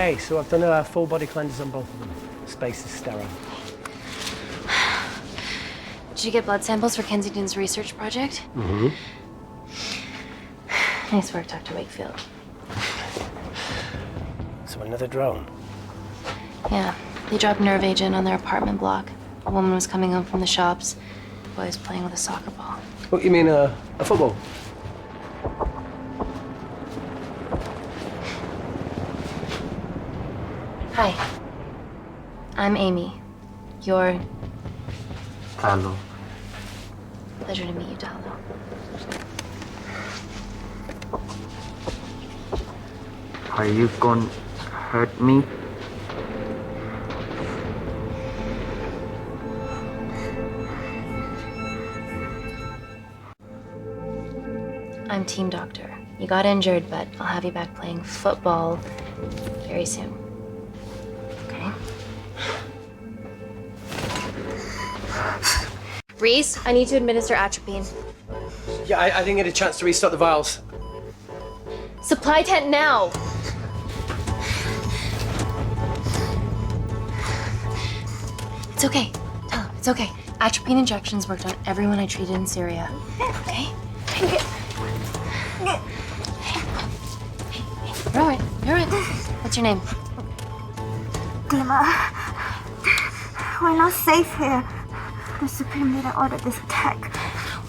Okay, so I've done a full body cleanse on both of them. Space is sterile. Did you get blood samples for Kensington's research project? Mm-hmm. Nice work, Dr. Wakefield. So another drone? Yeah, they dropped nerve agent on their apartment block. A woman was coming home from the shops. The boy was playing with a soccer ball. What, you mean a football? Hi. I'm Amy. You're... Hello. Pleasure to meet you, Talo. Are you gonna hurt me? I'm team doctor. You got injured, but I'll have you back playing football very soon. Okay? Reese, I need to administer atropine. Yeah, I didn't get a chance to restock the vials. Supply tent now! It's okay. Tell him, it's okay. Atropine injections worked on everyone I treated in Syria. Okay? You're all right. You're all right. What's your name? Dima, we're not safe here. The Supreme Leader ordered this attack.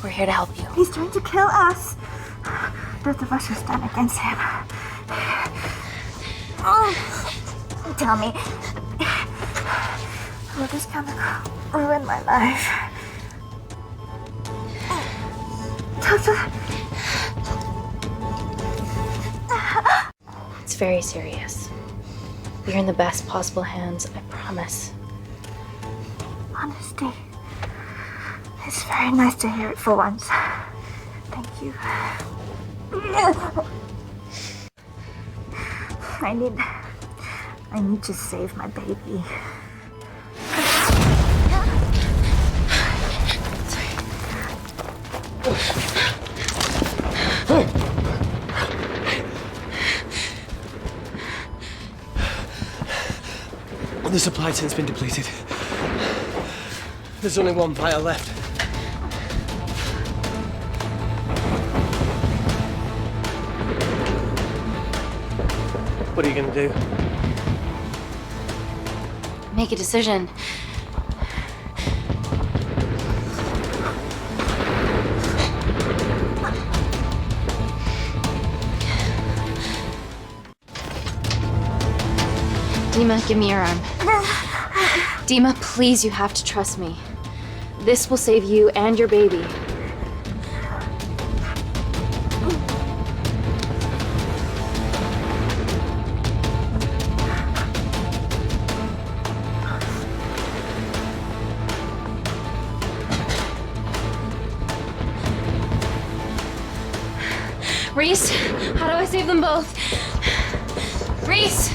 We're here to help you. He's trying to kill us. Both of us will stand against him. Oh, tell me, will this chemical ruin my life? Doctor. It's very serious. You're in the best possible hands, I promise. Honesty. It's very nice to hear it for once. Thank you. I need to save my baby. The supply tent's been depleted. There's only one vial left. What are you gonna do? Make a decision. Dima, give me your arm. Dima, please, you have to trust me. This will save you and your baby. Reese, how do I save them both? Reese!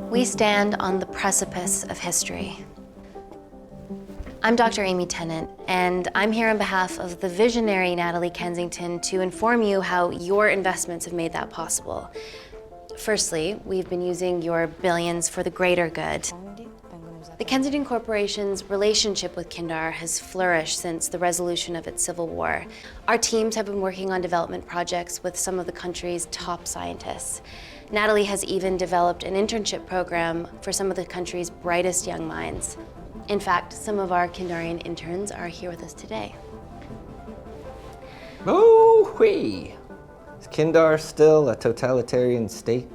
We stand on the precipice of history. I'm Dr. Amy Tenant, and I'm here on behalf of the visionary Natalie Kensington to inform you how your investments have made that possible. Firstly, we've been using your billions for the greater good. The Kensington Corporation's relationship with Kindar has flourished since the resolution of its civil war. Our teams have been working on development projects with some of the country's top scientists. Natalie has even developed an internship program for some of the country's brightest young minds. In fact, some of our Kindarian interns are here with us today. Oh-wee! Is Kindar still a totalitarian state?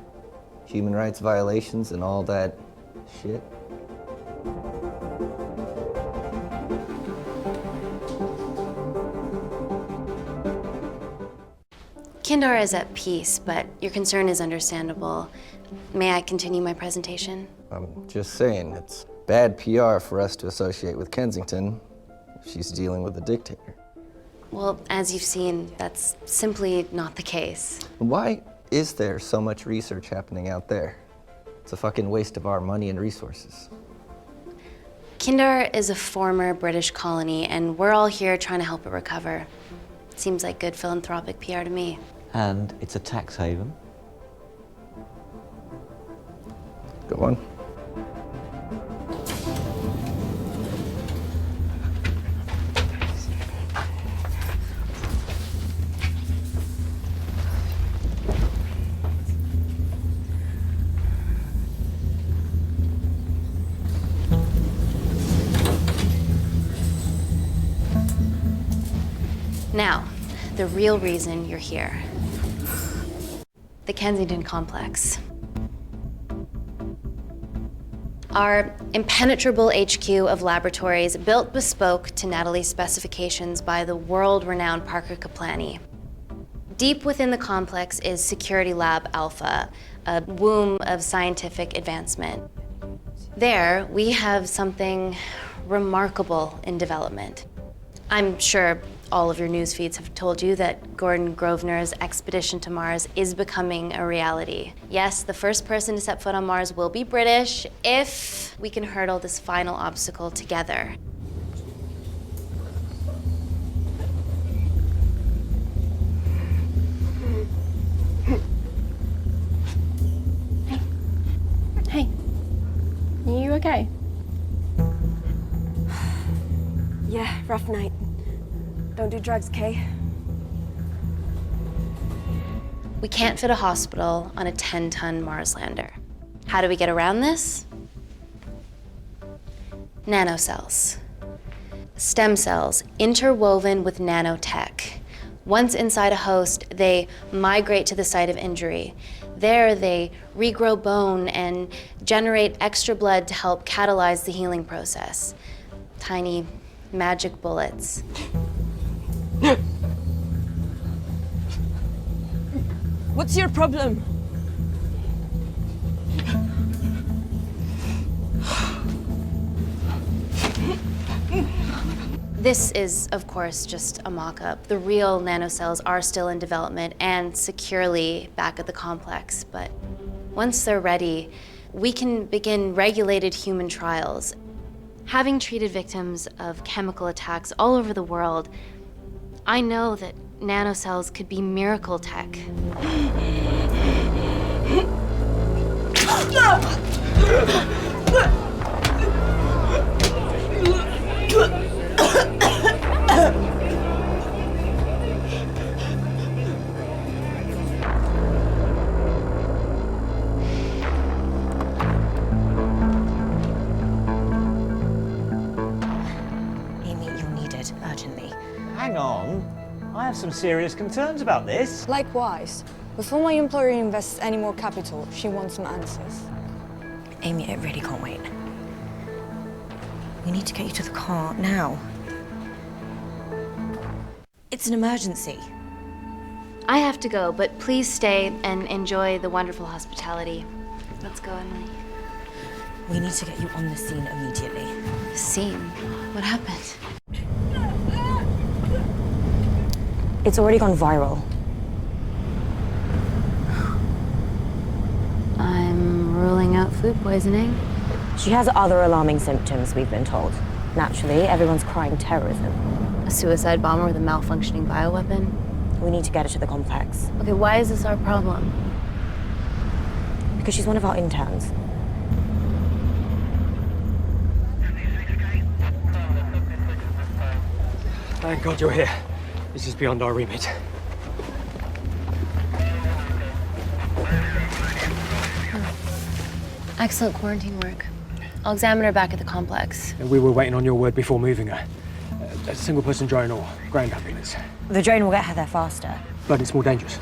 Human rights violations and all that shit? Kindar is at peace, but your concern is understandable. May I continue my presentation? I'm just saying, it's bad PR for us to associate with Kensington, She's dealing with a dictator. Well, as you've seen, that's simply not the case. Why is there so much research happening out there? It's a fucking waste of our money and resources. Kindar is a former British colony, and we're all here trying to help it recover. Seems like good philanthropic PR to me. And it's a tax haven. Go on. Now, the real reason you're here. The Kensington complex. Our impenetrable HQ of laboratories built bespoke to Natalie's specifications by the world-renowned Parker Kaplany. Deep within the complex is Security Lab Alpha, a womb of scientific advancement. There, we have something remarkable in development. I'm sure all of your news feeds have told you that Gordon Grosvenor's expedition to Mars is becoming a reality. Yes, the first person to set foot on Mars will be British if we can hurdle this final obstacle together. Hey, are you okay? Yeah, rough night. Don't do drugs, Kay? We can't fit a hospital on a 10-ton Mars lander. How do we get around this? Nanocells. Stem cells interwoven with nanotech. Once inside a host, they migrate to the site of injury. There, they regrow bone and generate extra blood to help catalyze the healing process. Tiny magic bullets. What's your problem? This is, of course, just a mock-up. The real nanocells are still in development and securely back at the complex, but once they're ready, we can begin regulated human trials. Having treated victims of chemical attacks all over the world, I know that nanocells could be miracle tech. Amy, you're needed urgently. Hang on. I have some serious concerns about this. Likewise. Before my employer invests any more capital, she wants some answers. Amy, it really can't wait. We need to get you to the car now. It's an emergency. I have to go, but please stay and enjoy the wonderful hospitality. Let's go, Emily. We need to get you on the scene immediately. The scene? What happened? It's already gone viral. I'm ruling out food poisoning. She has other alarming symptoms, we've been told. Naturally, everyone's crying terrorism. A suicide bomber with a malfunctioning bioweapon? We need to get her to the complex. Okay, why is this our problem? Because she's one of our interns. Thank God you're here. This is beyond our remit. Excellent quarantine work. I'll examine her back at the complex. We were waiting on your word before moving her. A single-person drone or ground ambulance. The drone will get her there faster. But it's more dangerous.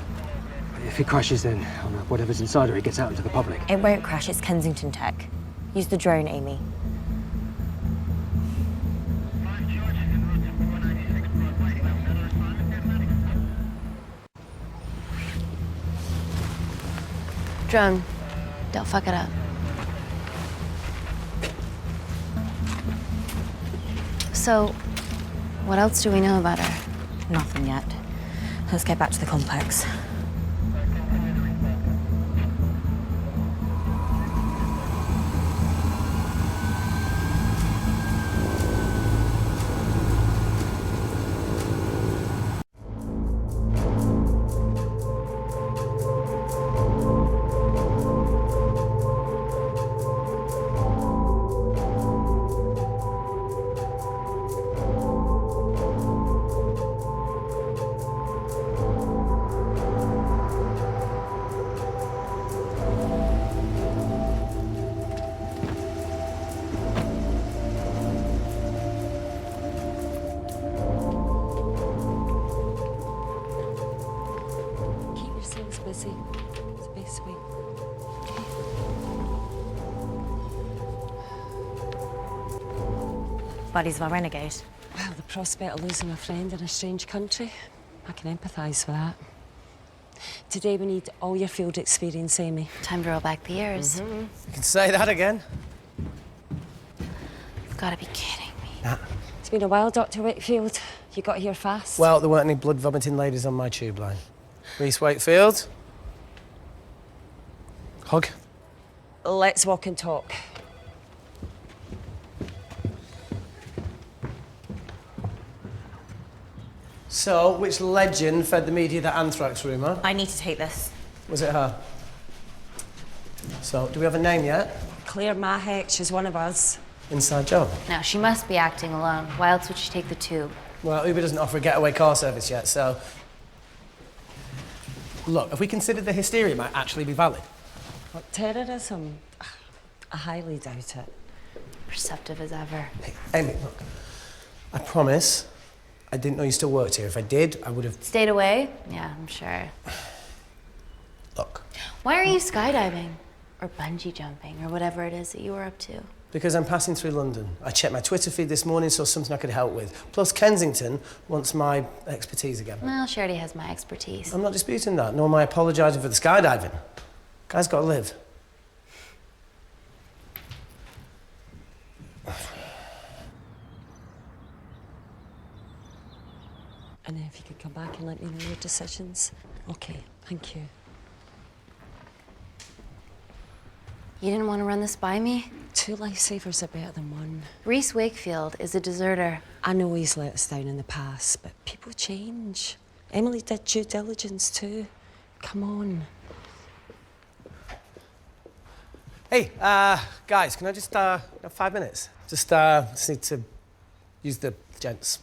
If it crashes, then whatever's inside her, it gets out into the public. It won't crash, it's Kensington tech. Use the drone, Amy. Drone, don't fuck it up. So, What else do we know about her? Nothing yet. Let's get back to the complex. Busy. It's a bit sweet. Buddies of a renegade. Well, the prospect of losing a friend in a strange country, I can empathise with that. Today we need all your field experience, Amy. Time to roll back the years. You can say that again. You've got to be kidding me. Nah. It's been a while, Dr. Wakefield. You got here fast. Well, there weren't any blood-vomiting ladies on my tube line. Reese Wakefield. Hug. Let's walk and talk. So, which legend fed the media the anthrax rumour? I need to take this. Was it her? So, do we have a name yet? Claire Mahek, she's one of us. Inside job. No, she must be acting alone. Why else would she take the tube? Well, Uber doesn't offer a getaway car service yet, so... Look, if we considered the hysteria might actually be valid. What, terrorism? I highly doubt it. Perceptive as ever. Hey, Amy, look. I promise I didn't know you still worked here. If I did, I would have... Stayed away? Yeah, I'm sure. Look. Why are you skydiving? Or bungee jumping, or whatever it is that you were up to? Because I'm passing through London. I checked my Twitter feed this morning, saw something I could help with. Plus, Kensington wants my expertise again. Well, she already has my expertise. I'm not disputing that, nor am I apologising for the skydiving. Guy's got to live. And if you could come back and let me know your decisions. Okay, thank you. You didn't want to run this by me? 2 lifesavers are better than 1. Reese Wakefield is a deserter. I know he's let us down in the past, but people change. Emily did due diligence too. Come on. Hey, guys, can I just, have 5 minutes? Just need to use the gents.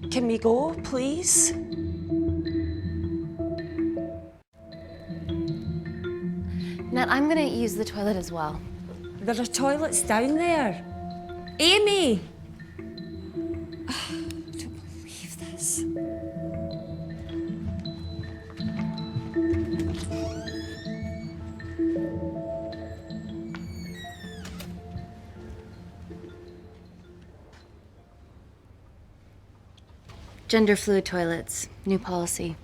Can we go, please? Nat, I'm gonna use the toilet as well. There are toilets down there. Amy! I don't believe this. Gender fluid toilets, new policy.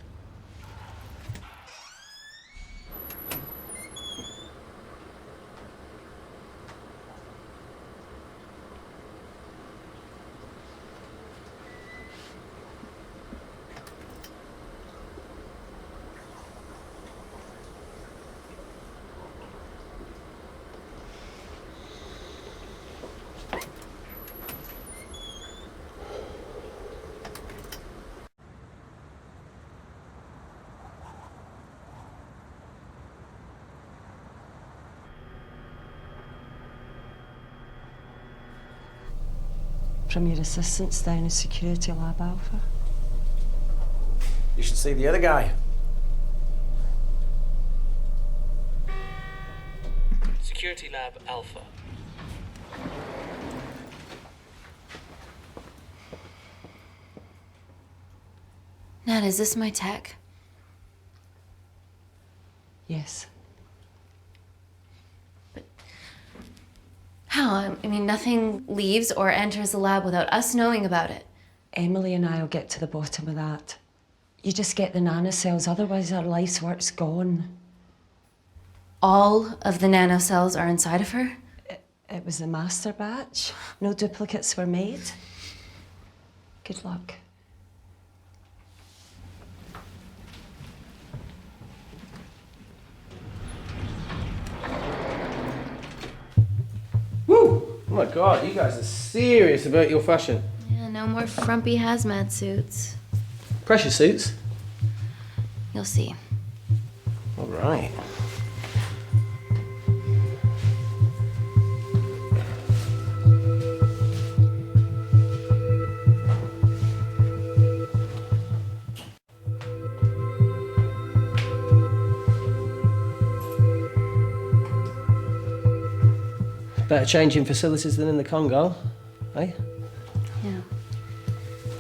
From your assistants down in Security Lab Alpha. You should see the other guy. Security Lab Alpha. Nat, is this my tech? Yes. How? I mean, nothing leaves or enters the lab without us knowing about it. Emily and I will get to the bottom of that. You just get the nanocells, otherwise our life's work's gone. all of the nanocells are inside of her? It was a master batch. No duplicates were made. Good luck. Woo! Oh my God, you guys are serious about your fashion. Yeah, no more frumpy hazmat suits. Pressure suits? You'll see. All right. Better changing facilities than in the Congo, eh? Yeah.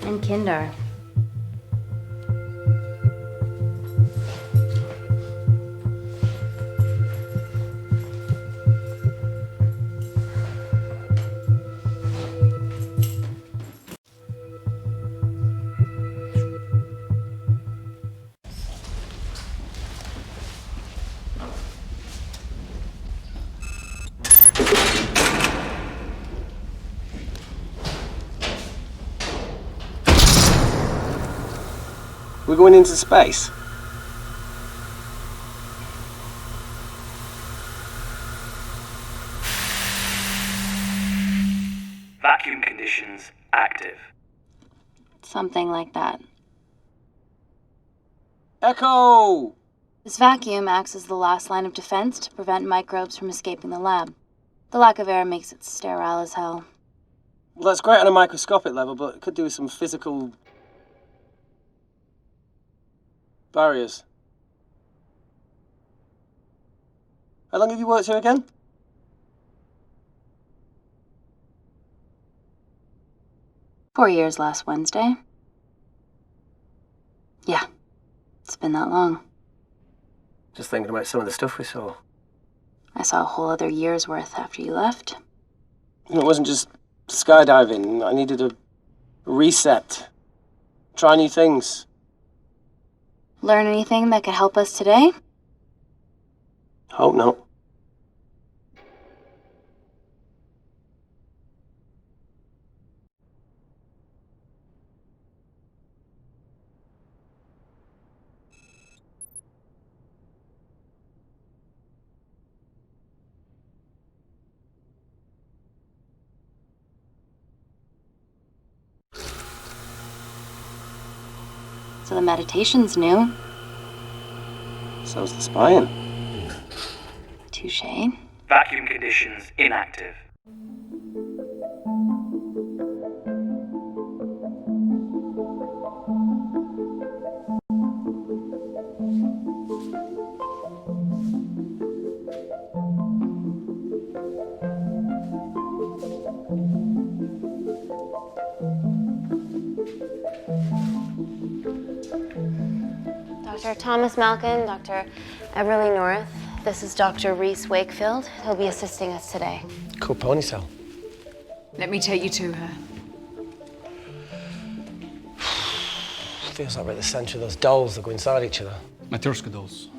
And Kindar. We're going into space. Vacuum conditions active. Something like that. Echo! This vacuum acts as the last line of defense to prevent microbes from escaping the lab. The lack of air makes it sterile as hell. Well, that's great on a microscopic level, but it could do with some physical barriers. How long have you worked here again? "4 years last Wednesday." Yeah, it's been that long. Just thinking about some of the stuff we saw. I saw a whole other year's worth after you left. It wasn't just skydiving. I needed a reset. Try new things. Learn anything that could help us today? Hope not. So the meditation's new. So's the spying. Touché. Vacuum conditions inactive. Dr. Thomas Malkin, Dr. Everly North. This is Dr. Reese Wakefield. He'll be assisting us today. Cool ponytail. Let me take you to her. Feels like we're at the centre of those dolls that go inside each other. Matryoshka dolls.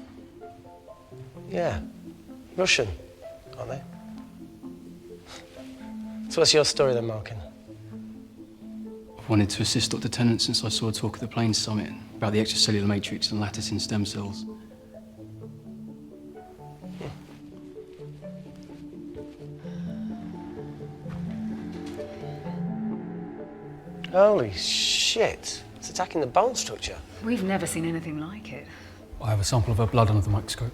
Yeah. Russian, aren't they? So what's your story then, Malkin? I've wanted to assist Dr. Tenant since I saw a talk at the Plains Summit about the extracellular matrix and lattice in stem cells. Holy shit. It's attacking the bone structure. We've never seen anything like it. I have a sample of her blood under the microscope.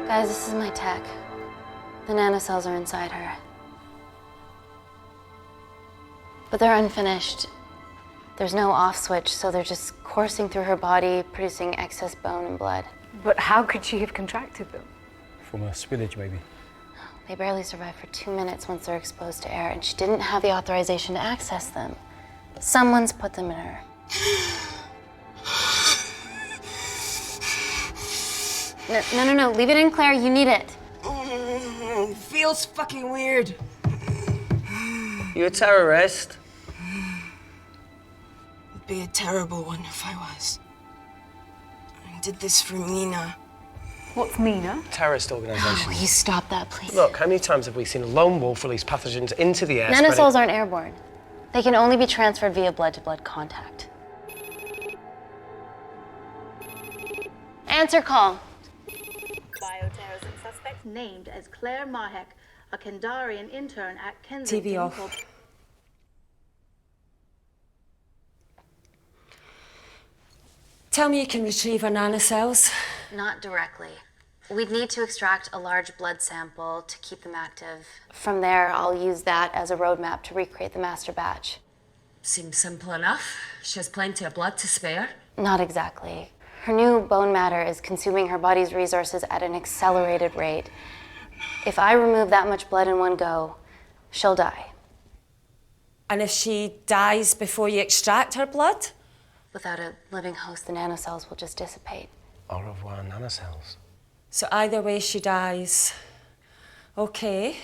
Guys, this is my tech. The nanocells are inside her. But they're unfinished. There's no off switch, so they're just coursing through her body, producing excess bone and blood. But how could she have contracted them? From a spillage, maybe. They barely survive for 2 minutes once they're exposed to air, and she didn't have the authorization to access them. Someone's put them in her. No, leave it in, Claire, you need it. feels fucking weird. You a terrorist? It'd be a terrible one if I was. I did this for Mina. What's Mina? Terrorist organisation. Will you stop that, please? Look, how many times have we seen a lone wolf release pathogens into the air? Nanocells aren't airborne. They can only be transferred via blood-to-blood contact. Answer call. Bioterrorism suspect named as Claire Mahek, a Kandarian intern at Kensington. TV off. Tell me you can retrieve our nanocells. Not directly. We'd need to extract a large blood sample to keep them active. From there, I'll use that as a roadmap to recreate the master batch. Seems simple enough. She has plenty of blood to spare. Not exactly. Her new bone matter is consuming her body's resources at an accelerated rate. If I remove that much blood in one go, she'll die. And if she dies before you extract her blood? Without a living host, the nanocells will just dissipate. Au revoir, nanocells. So either way she dies. Okay.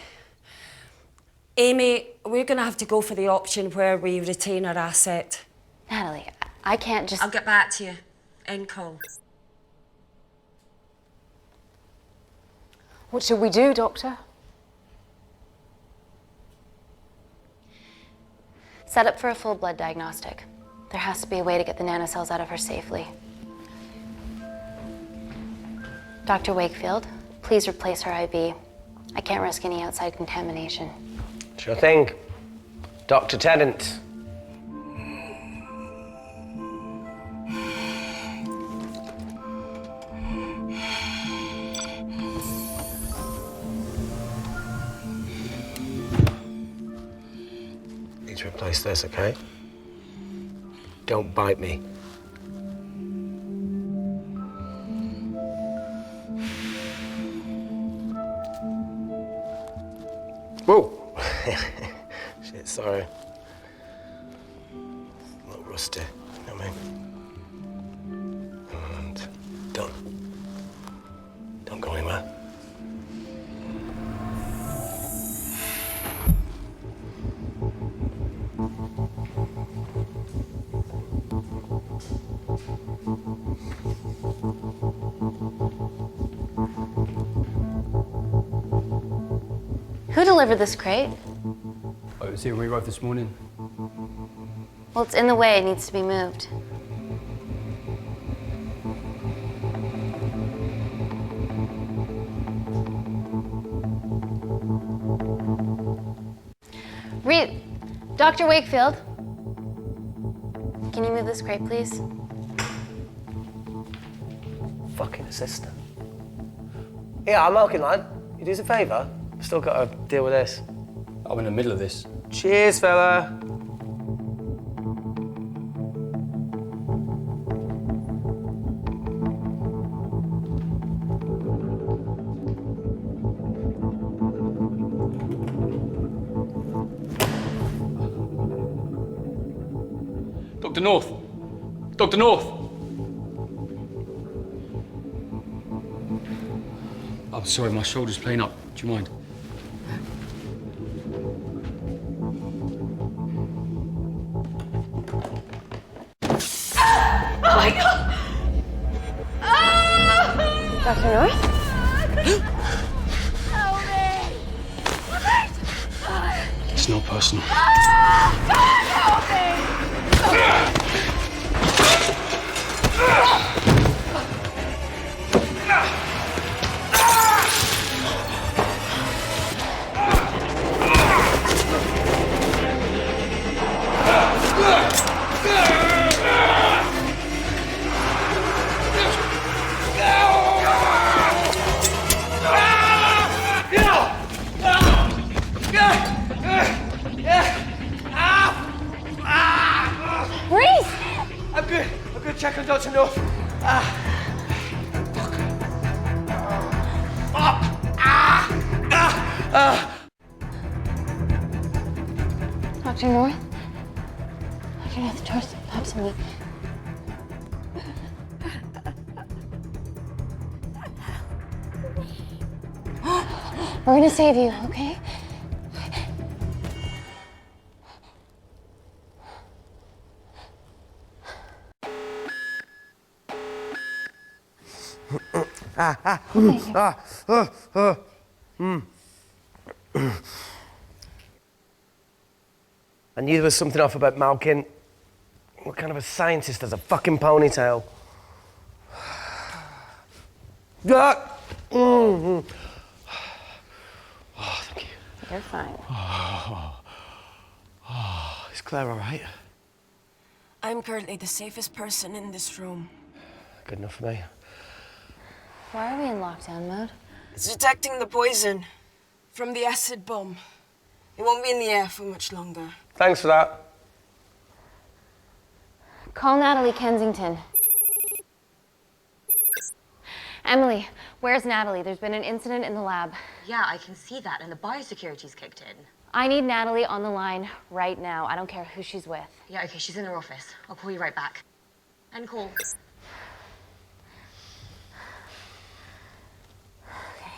Amy, we're gonna have to go for the option where we retain our asset. Natalie, I can't just... I'll get back to you. End call. What should we do, Doctor? Set up for a full blood diagnostic. There has to be a way to get the nanocells out of her safely. Dr. Wakefield, please replace her IV. I can't risk any outside contamination. Sure thing. Dr. Tenant. Need to replace this, okay? Don't bite me. Whoa! Shit, sorry. A little rusty, you know what I mean? And don't go anywhere. Who delivered this crate? Oh, it was here when we arrived this morning. Well, it's in the way. It needs to be moved. Dr. Wakefield, can you move this crate, please? Fucking assistant. Yeah, I'm okay, lad. You do us a favour? I've still got to deal with this. I'm in the middle of this. Cheers, fella. Dr. North! Dr. North! I'm sorry, my shoulder's playing up. Do you mind? Oh my God! Dr. North? Help me! It's not personal. God, help me! I'm good. Check on Dr. North. Dr. North? Dr. North, George, absolutely. We're gonna save you, okay? I knew there was something off about Malkin. What kind of a scientist has a fucking ponytail? Oh, thank you. You're fine. Is Claire all right? I'm currently the safest person in this room. Good enough for me. Why are we in lockdown mode? It's detecting the poison from the acid bomb. It won't be in the air for much longer. Thanks for that. Call Natalie Kensington. Emily, where's Natalie? There's been an incident in the lab. Yeah, I can see that, and the biosecurity's kicked in. I need Natalie on the line right now. I don't care who she's with. Yeah, okay, she's in her office. I'll call you right back. End call. Okay.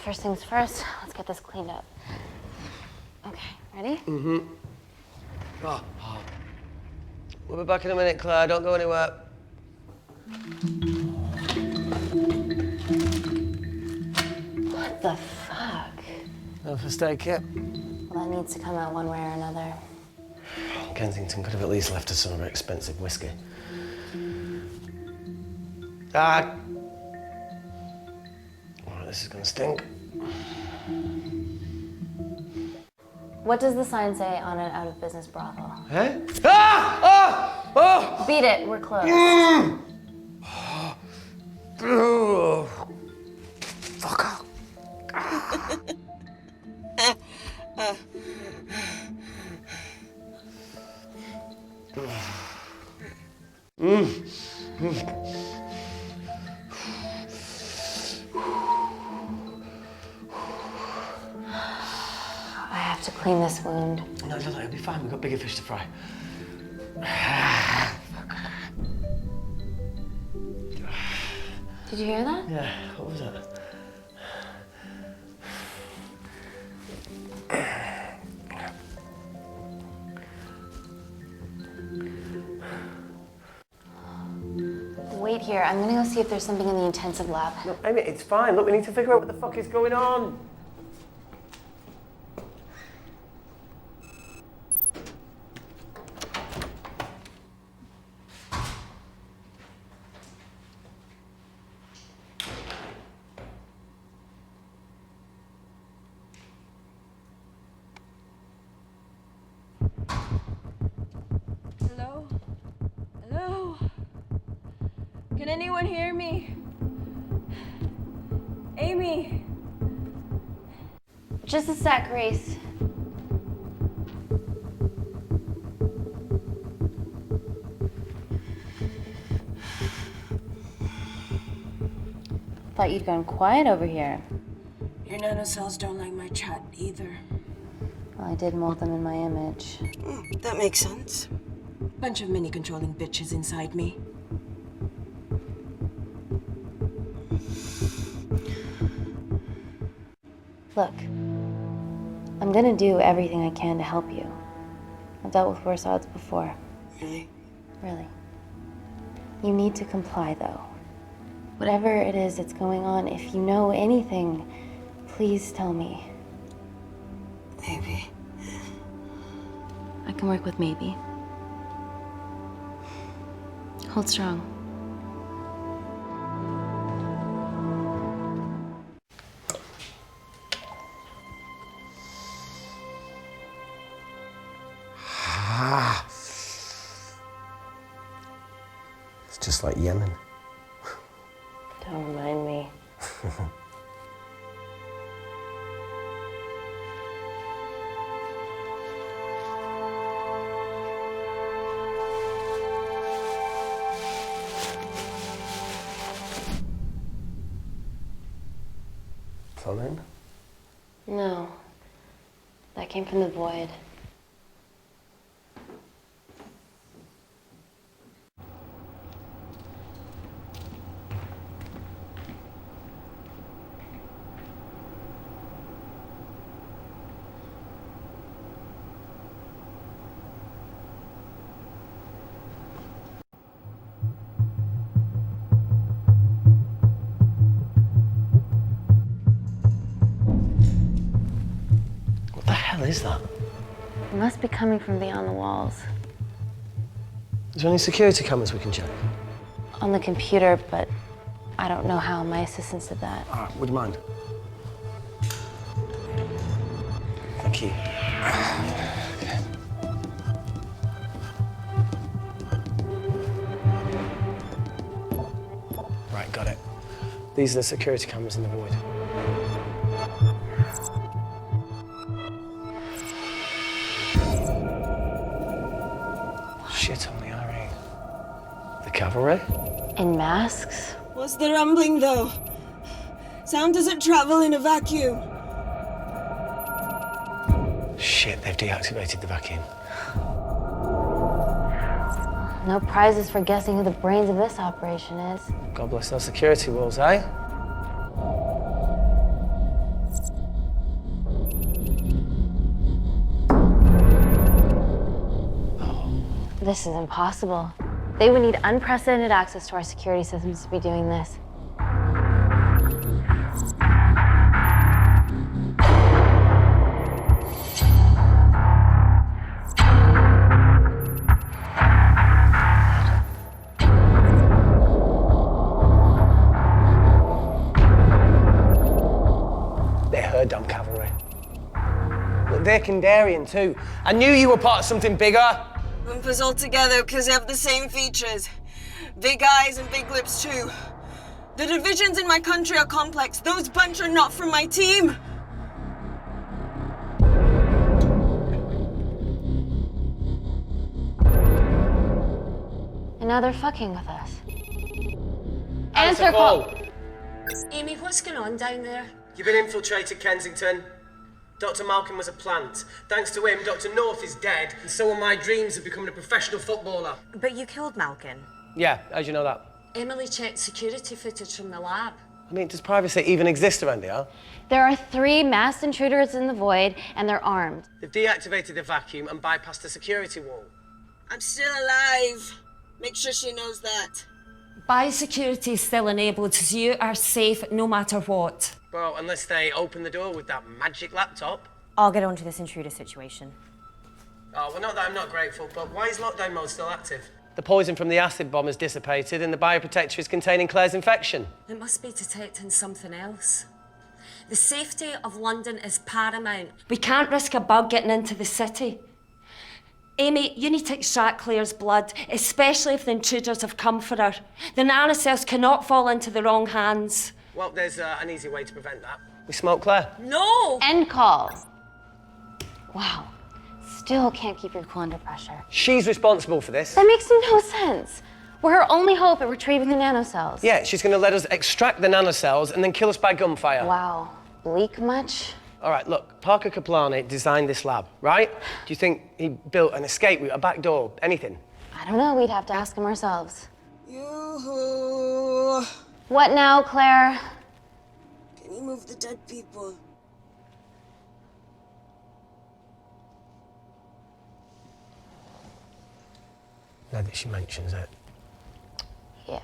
First things first, let's get this cleaned up. Okay, ready? Mm-hmm. Oh. We'll be back in a minute, Claire. Don't go anywhere. What the fuck? No first aid kit. Well, that needs to come out one way or another. Kensington could have at least left us some of her expensive whiskey. Alright, this is gonna stink. What does the sign say on an out-of-business brothel? Eh? Ah! Oh! Oh! Beat it, we're closed. Fuck off. I have to clean this wound. No, it'll be fine. We've got bigger fish to fry. Did you hear that? Yeah, what was that? Wait here. I'm gonna go see if there's something in the intensive lab. No, Amy, it's fine. Look, we need to figure out what the fuck is going on. Hello? Hello? Can anyone hear me? Amy? Just a sec, Grace. Thought you'd gone quiet over here. Your nanocells don't like my chat either. Well, I did mold them in my image. That makes sense. Bunch of mini-controlling bitches inside me. Look, I'm gonna do everything I can to help you. I've dealt with worse odds before. Really? Really. You need to comply, though. Whatever it is that's going on, if you know anything, please tell me. Maybe. I can work with maybe. Hold strong. It's just like Yemen. Don't remind me. Plumbing? No. That came from the void. hell is that? It must be coming from beyond the walls. Is there any security cameras we can check? On the computer, but I don't know how. My assistants did that. All right, would you mind? Thank you. Okay. Right, got it. These are the security cameras in the void. Shit on the RE. The cavalry? In masks? What's the rumbling, though? Sound doesn't travel in a vacuum. Shit, they've deactivated the vacuum. No prizes for guessing who the brains of this operation is. God bless those security walls, eh? This is impossible. They would need unprecedented access to our security systems to be doing this. They're her damn cavalry. Look, they're Kandarian too. I knew you were part of something bigger. Lump us all together because they have the same features. Big eyes and big lips too. The divisions in my country are complex. Those bunch are not from my team. And now they're fucking with us. Answer call. Amy, what's going on down there? You've been infiltrated, Kensington. Dr. Malcolm was a plant. Thanks to him, Dr. North is dead, and so are my dreams of becoming a professional footballer. But you killed Malcolm. Yeah, how'd you know that? Emily checked security footage from the lab. I mean, does privacy even exist around here? There are 3 masked intruders in the void, and they're armed. They've deactivated the vacuum and bypassed the security wall. I'm still alive. Make sure she knows that. Biosecurity is still enabled, so you are safe no matter what. Well, unless they open the door with that magic laptop. I'll get onto this intruder situation. Oh, well, not that I'm not grateful, but why is lockdown mode still active? The poison from the acid bomb has dissipated and the bioprotector is containing Claire's infection. It must be detecting something else. The safety of London is paramount. We can't risk a bug getting into the city. Amy, you need to extract Claire's blood, especially if the intruders have come for her. The nanocells cannot fall into the wrong hands. Well, there's an easy way to prevent that. We smoke Claire. No! End call. Wow. Still can't keep your cool under pressure. She's responsible for this. That makes no sense. We're her only hope at retrieving the nanocells. Yeah, she's going to let us extract the nanocells and then kill us by gunfire. Wow. Bleak much? All right, look, Parker Kaplani designed this lab, right? Do you think he built an escape route, a back door, anything? I don't know. We'd have to ask him ourselves. Yoo-hoo. What now, Claire? Can you move the dead people? Now that she mentions it. Yeah.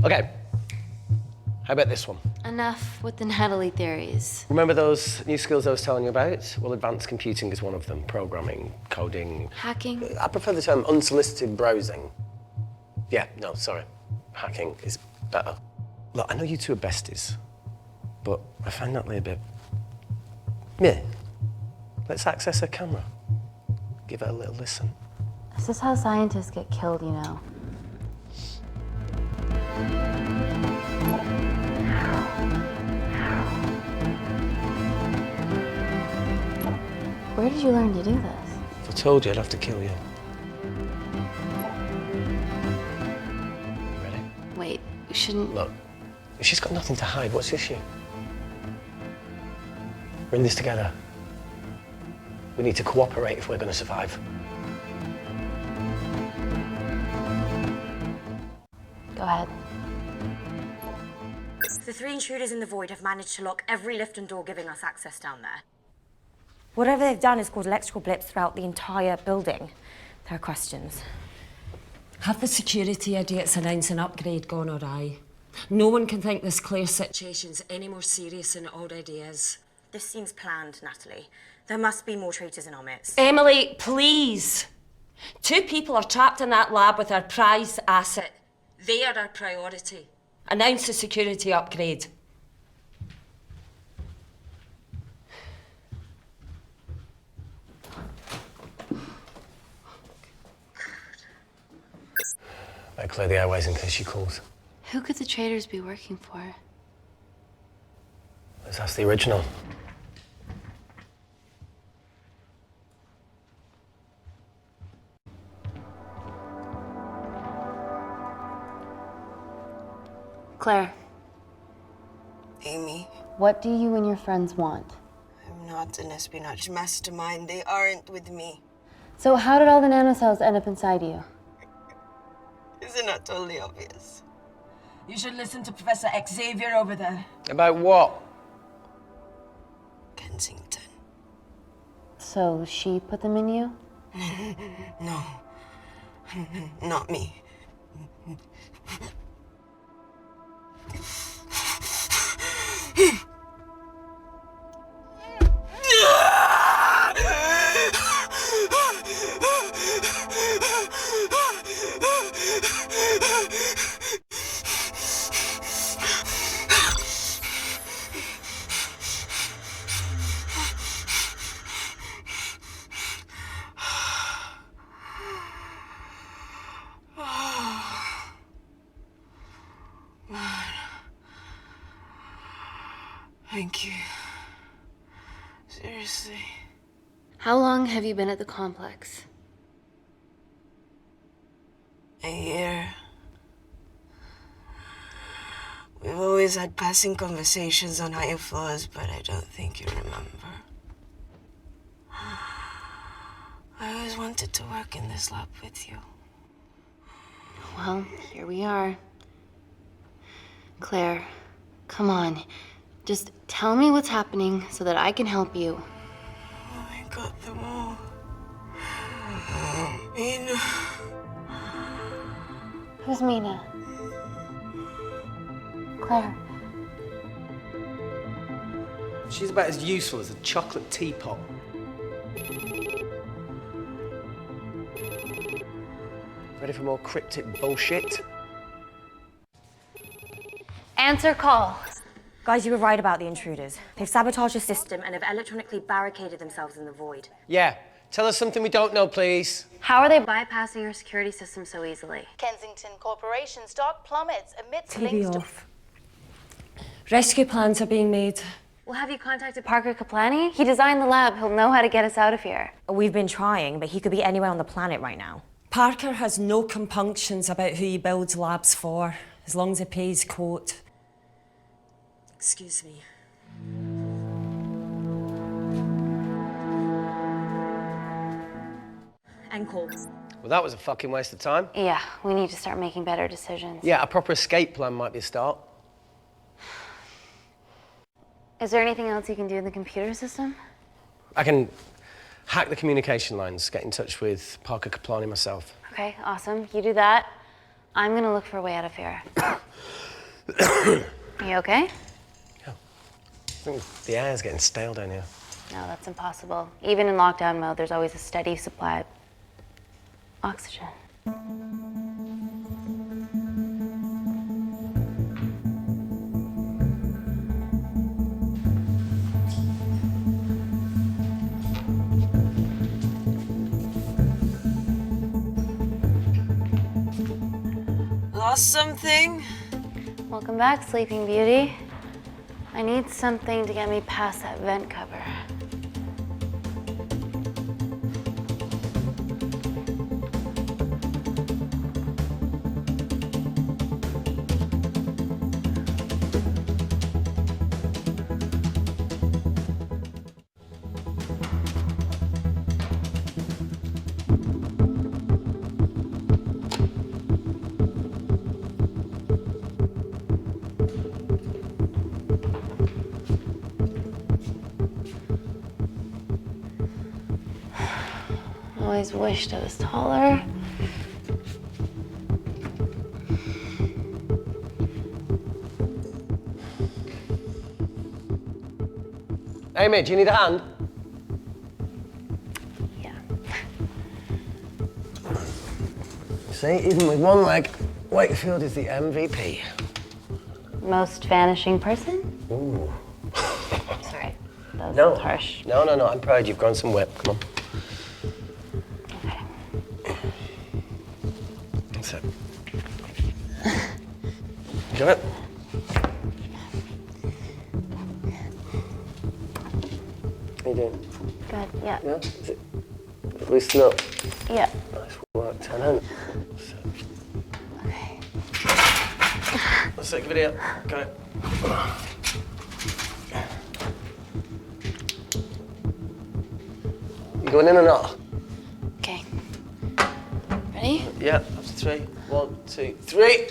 Okay. How about this one? Enough with the Natalie theories. Remember those new skills I was telling you about? Well, advanced computing is one of them. Programming, coding. Hacking? I prefer the term unsolicited browsing. Yeah, no, sorry. Hacking is better. Look, I know you two are besties, but I find Natalie a bit... meh. Let's access her camera. Give her a little listen. This is how scientists get killed, you know. Where did you learn to do this? If I told you, I'd have to kill you. Ready? Wait, you shouldn't... Look, if she's got nothing to hide, what's the issue? We're in this together. We need to cooperate if we're going to survive. Go ahead. The 3 intruders in the void have managed to lock every lift and door giving us access down there. Whatever they've done has caused electrical blips throughout the entire building. There are questions. Have the security idiots announce an upgrade gone awry? No one can think this Claire situation's any more serious than it already is. This seems planned, Natalie. There must be more traitors in our midst. Emily, please. 2 people are trapped in that lab with our prized asset. They are our priority. Announce the security upgrade. Better clear the airways in case she calls. Who could the traitors be working for? Let's ask the original. Claire, Amy, what do you and your friends want? I'm not an espionage mastermind. They aren't with me. So how did all the nanocells end up inside you? Isn't that totally obvious? You should listen to Professor Xavier over there. About what? Kensington. So she put them in you? No. Not me. Thank you. Seriously. How long have you been at the complex? A year. We've always had passing conversations on higher floors, but I don't think you remember. I always wanted to work in this lab with you. Well, here we are. Claire, come on. Just tell me what's happening so that I can help you. I got them all. Mina. Who's Mina? Claire. She's about as useful as a chocolate teapot. Ready for more cryptic bullshit? Answer call. Guys, you were right about the intruders. They've sabotaged the system and have electronically barricaded themselves in the void. Yeah. Tell us something we don't know, please. How are they bypassing our security system so easily? Kensington Corporation stock plummets amidst TV links to... off. Rescue plans are being made. Well, have you contacted Parker Kaplani? He designed the lab. He'll know how to get us out of here. We've been trying, but he could be anywhere on the planet right now. Parker has no compunctions about who he builds labs for, as long as he pays quote. Excuse me. End call. Well, that was a fucking waste of time. Yeah, we need to start making better decisions. Yeah, a proper escape plan might be a start. Is there anything else you can do in the computer system? I can hack the communication lines, get in touch with Parker Kaplani myself. Okay, awesome. You do that. I'm gonna look for a way out of here. You okay? I think the air's getting stale down here. No, that's impossible. Even in lockdown mode, there's always a steady supply of oxygen. Lost something? Welcome back, Sleeping Beauty. I need something to get me past that vent cover. Always wished I was taller. Amy, do you need a hand? Yeah. See, even with one leg, Wakefield is the MVP. Most vanishing person? Ooh. Sorry, that No. was harsh. No, I'm proud you've grown some whip. Come on. Okay. That's it. Got it? How you doing? Good, yeah. Yeah? Is it loosen up? Yeah. Nice work, Tenant. Okay. Let's take a video. Got it. You going in or not? Okay. Ready? Yeah, after 3. 1, 2, 3.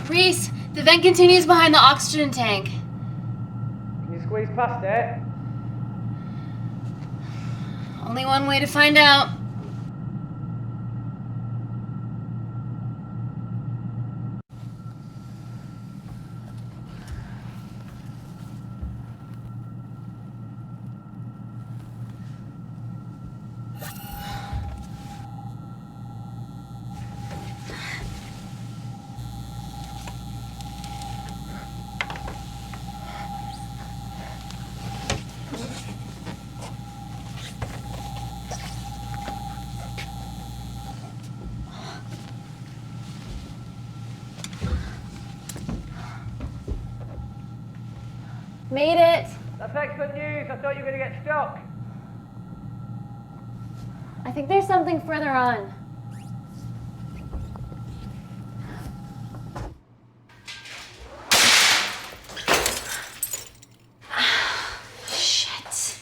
Reese, the vent continues behind the oxygen tank. Can you squeeze past it? Only one way to find out. Made it. That's excellent news. I thought you were going to get stuck. I think there's something further on. Shit.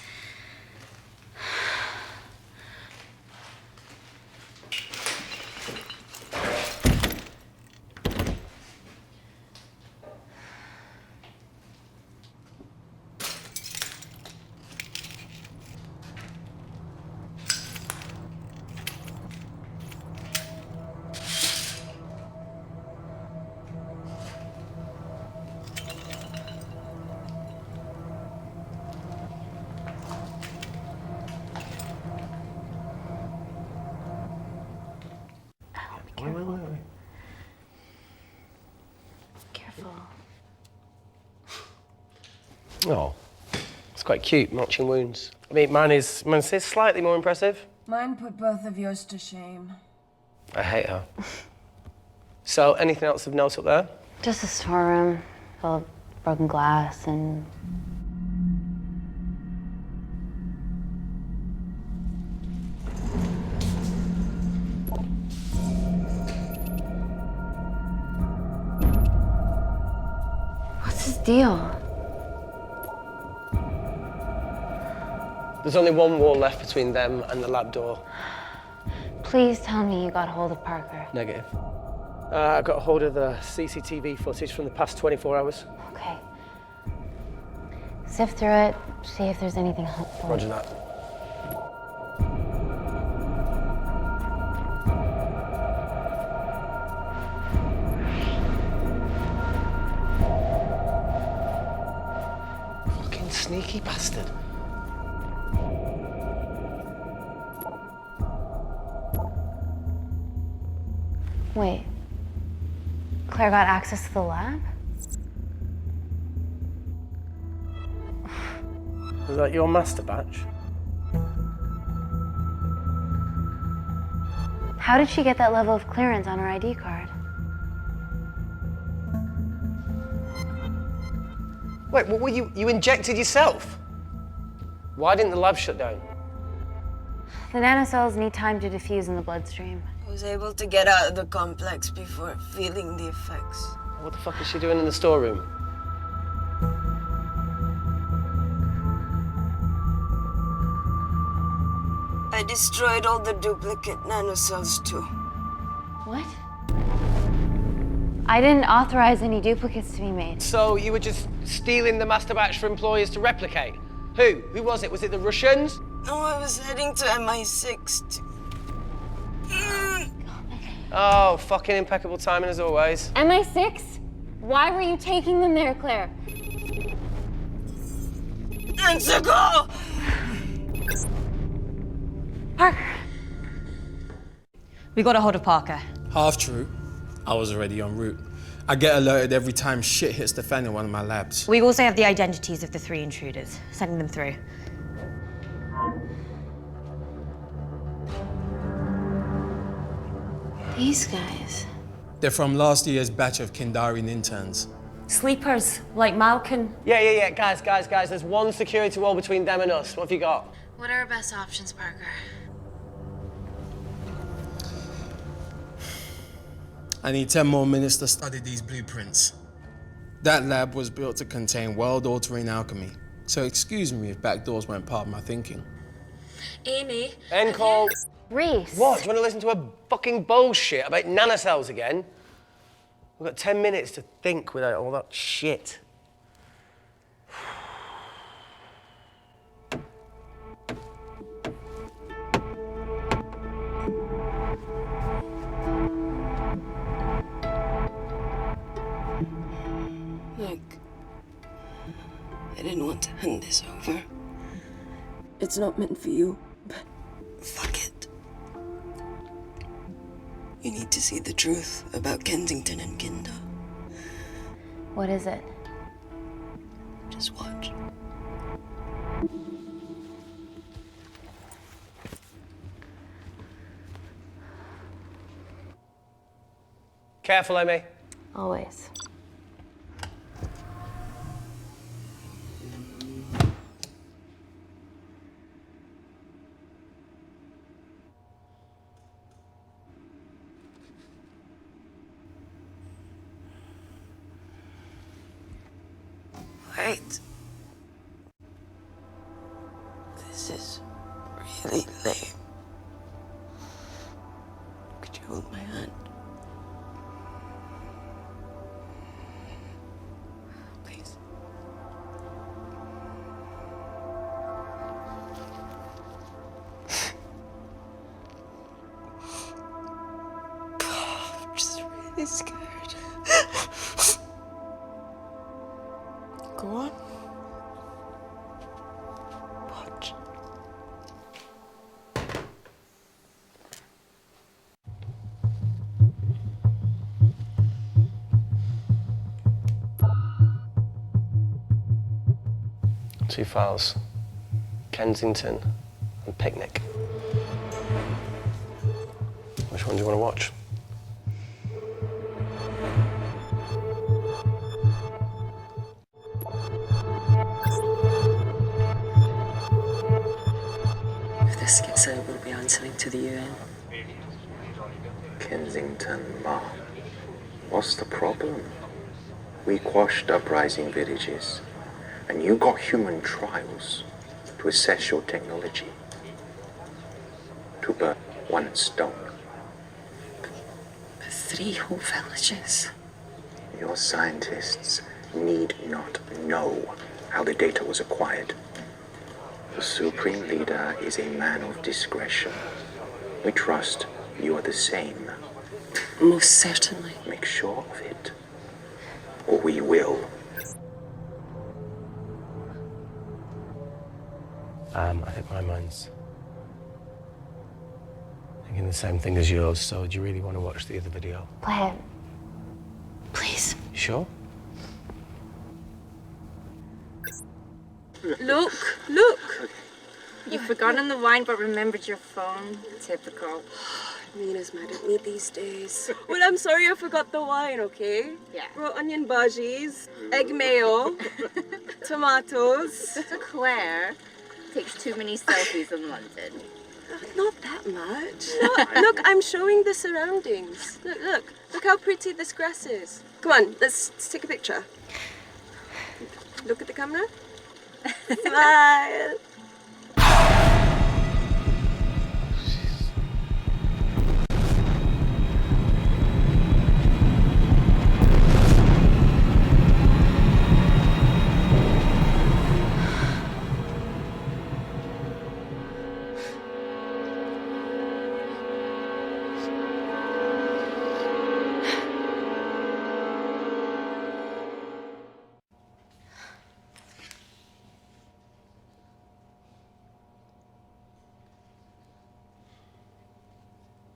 Wait. Careful. Oh, it's quite cute, matching wounds. I mean, mine is slightly more impressive. Mine put both of yours to shame. I hate her. So, anything else of note up there? Just a storeroom full of broken glass and... What's his deal? There's only one wall left between them and the lab door. Please tell me you got hold of Parker. Negative. I got hold of the CCTV footage from the past 24 hours. Okay. Sift through it, see if there's anything helpful. Roger that. Fucking sneaky bastard. Wait. Claire got access to the lab? Was that your master batch? How did she get that level of clearance on her ID card? Wait, what were you injected yourself? Why didn't the lab shut down? The nanocells need time to diffuse in the bloodstream. I was able to get out of the complex before feeling the effects. What the fuck is she doing in the storeroom? I destroyed all the duplicate nanocells too. What? I didn't authorize any duplicates to be made. So you were just stealing the master batch for employers to replicate? Who? Who was it? Was it the Russians? No, I was heading to MI6. Oh, fucking impeccable timing as always. MI6? Why were you taking them there, Claire? Let's go! Parker. We got a hold of Parker. Half true. I was already en route. I get alerted every time shit hits the fan in one of my labs. We also have the identities of the 3 intruders. Sending them through. These guys. They're from last year's batch of Kindarian interns. Sleepers, like Malkin. Yeah. Guys. There's one security wall between them and us. What have you got? What are our best options, Parker? I need 10 more minutes to study these blueprints. That lab was built to contain world-altering alchemy. So excuse me if backdoors weren't part of my thinking. Amy. End call. Reese. What? Do you want to listen to a fucking bullshit about nanocells again? We've got 10 minutes to think without all that shit. Look, I didn't want to hand this over. It's not meant for you, but fuck it. You need to see the truth about Kensington and Kinder. What is it? Just watch. Careful, Amy. Always. Wait. This is really lame. Could you hold my hand? Please. I'm just really scared. Go on. Watch. Two files. Kensington and Picnic. Which one do you want to watch? This gets out, we'll be answering to the UN. Kensington, Ma. What's the problem? We quashed uprising villages, and you got human trials to assess your technology. To burn one stone. 3 whole villages. Your scientists need not know how the data was acquired. The Supreme Leader is a man of discretion. We trust you are the same. Most certainly. Make sure of it, or we will. I think my mind's thinking the same thing as yours, so do you really want to watch the other video? Play it. Please. You sure? Look! You've forgotten the wine but remembered your phone. Typical. Mina's mad at me these days. Well, I'm sorry I forgot the wine, okay? Yeah. Raw onion bhajis, egg mayo, tomatoes. Claire takes too many selfies in London. Not that much. Look, I'm showing the surroundings. Look how pretty this grass is. Come on, let's take a picture. Look at the camera. Smile.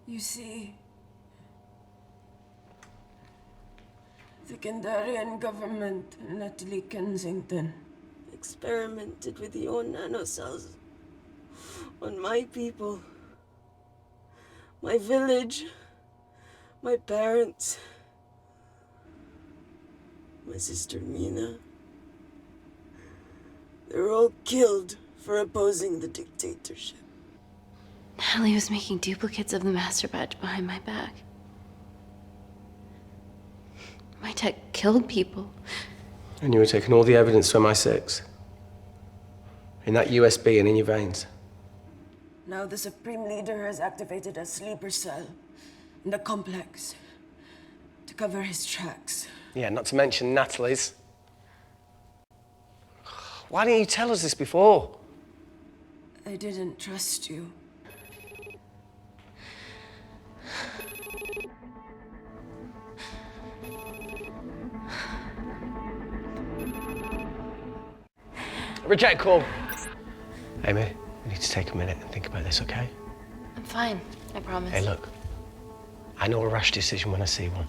You see, the Kandarian government and Natalie Kensington experimented with your nanocells on my people, my village, my parents, my sister Mina. They were all killed for opposing the dictatorship. Natalie was making duplicates of the master batch behind my back. My tech killed people. And you were taking all the evidence from MI6? In that USB and in your veins? Now the Supreme Leader has activated a sleeper cell in the complex to cover his tracks. Yeah, not to mention Natalie's. Why didn't you tell us this before? I didn't trust you. Reject call. Amy, we need to take a minute and think about this, okay? I'm fine, I promise. Hey, look. I know a rash decision when I see one.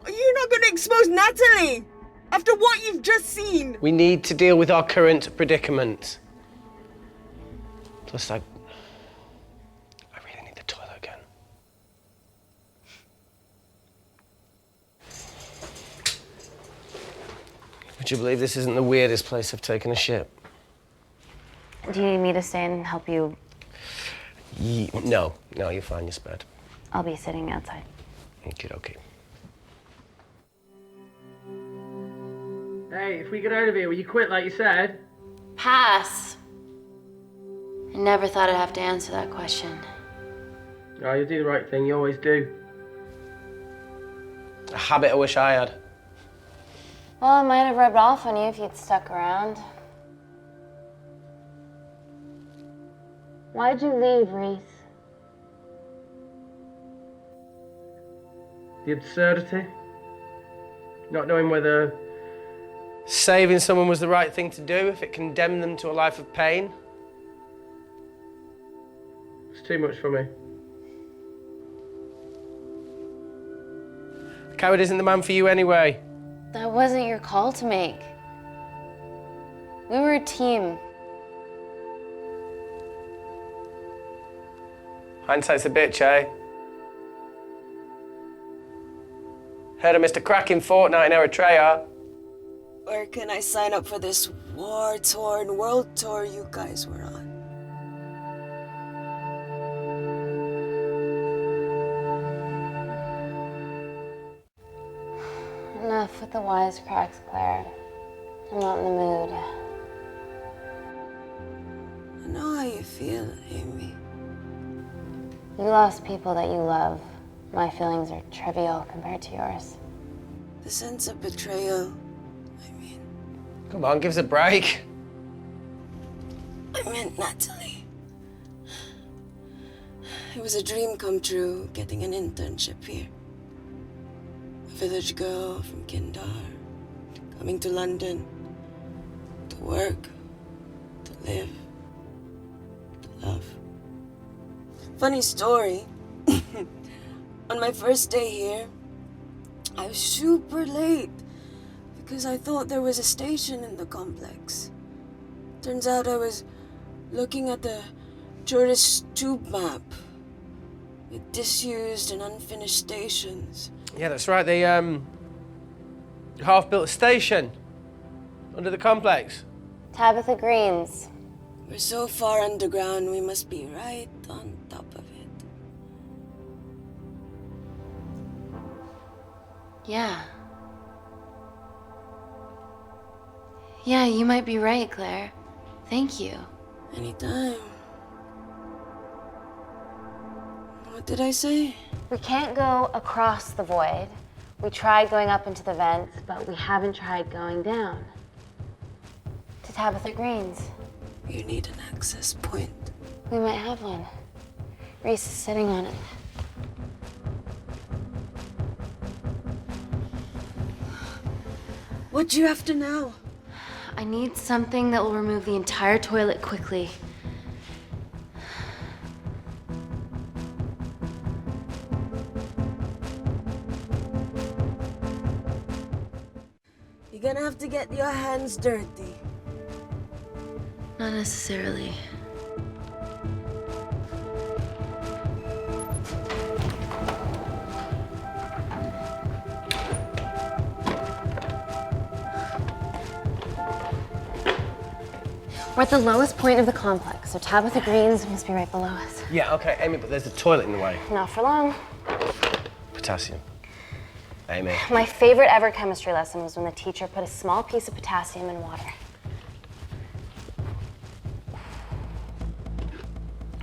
Are you not going to expose Natalie? After what you've just seen? We need to deal with our current predicament. Plus, I really need the toilet again. Would you believe this isn't the weirdest place I've taken a ship? Do you need me to stay and help you? No, you're fine, you're spared. I'll be sitting outside. Okey-dokey. Hey, if we get out of here, will you quit like you said? Pass. I never thought I'd have to answer that question. Oh, you do the right thing, you always do. A habit I wish I had. Well, it might have rubbed off on you if you'd stuck around. Why'd you leave, Reese? The absurdity. Not knowing whether saving someone was the right thing to do if it condemned them to a life of pain. it's too much for me. A coward isn't the man for you anyway. That wasn't your call to make. We were a team. Hindsight's a bitch, eh? Heard of Mr. Cracking Fortnite in Eritrea? Where can I sign up for this war-torn world tour you guys were on? Enough with the wisecracks, Claire. I'm not in the mood. I know how you feel, Amy. You lost people that you love. My feelings are trivial compared to yours. The sense of betrayal. Come on, give us a break. I meant Natalie. It was a dream come true, getting an internship here. A village girl from Kindar, coming to London, to work, to live, to love. Funny story. On my first day here, I was super late because I thought there was a station in the complex. Turns out I was looking at the tourist tube map with disused and unfinished stations. Yeah, that's right. They half-built station under the complex. Tabitha Greens. We're so far underground, we must be right on top of it. Yeah. Yeah, you might be right, Claire. Thank you. Anytime. What did I say? We can't go across the void. We tried going up into the vents, but we haven't tried going down. To Tabitha Greens. You need an access point. We might have one. Reese is sitting on it. What do you have to know? I need something that will remove the entire toilet quickly. gonna have to get your hands dirty. Not necessarily. We're at the lowest point of the complex, so Tabitha Green's must be right below us. Yeah, okay, Amy, but there's a toilet in the way. Not for long. Potassium. Amy. My favorite ever chemistry lesson was when the teacher put a small piece of potassium in water.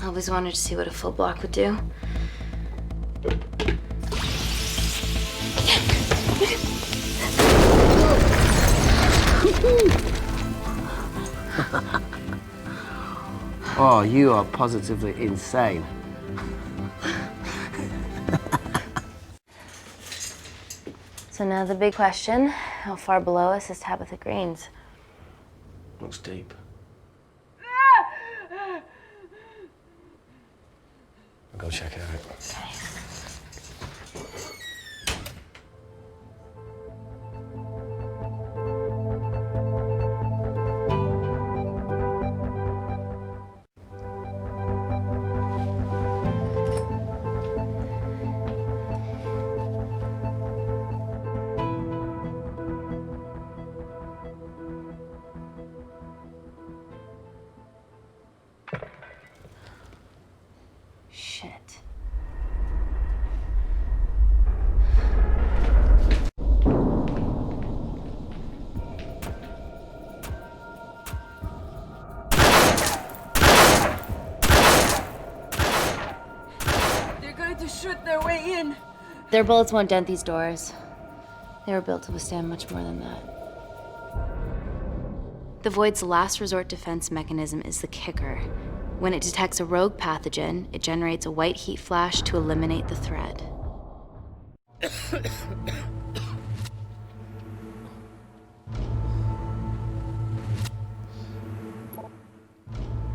I always wanted to see what a full block would do. Oh, you are positively insane. So now the big question, how far below us is Tabitha Green's? Looks deep. I'll go check it out. Okay. Shit. They're going to shoot their way in. Their bullets won't dent these doors. They were built to withstand much more than that. The Void's last resort defense mechanism is the kicker. When it detects a rogue pathogen, it generates a white heat flash to eliminate the threat.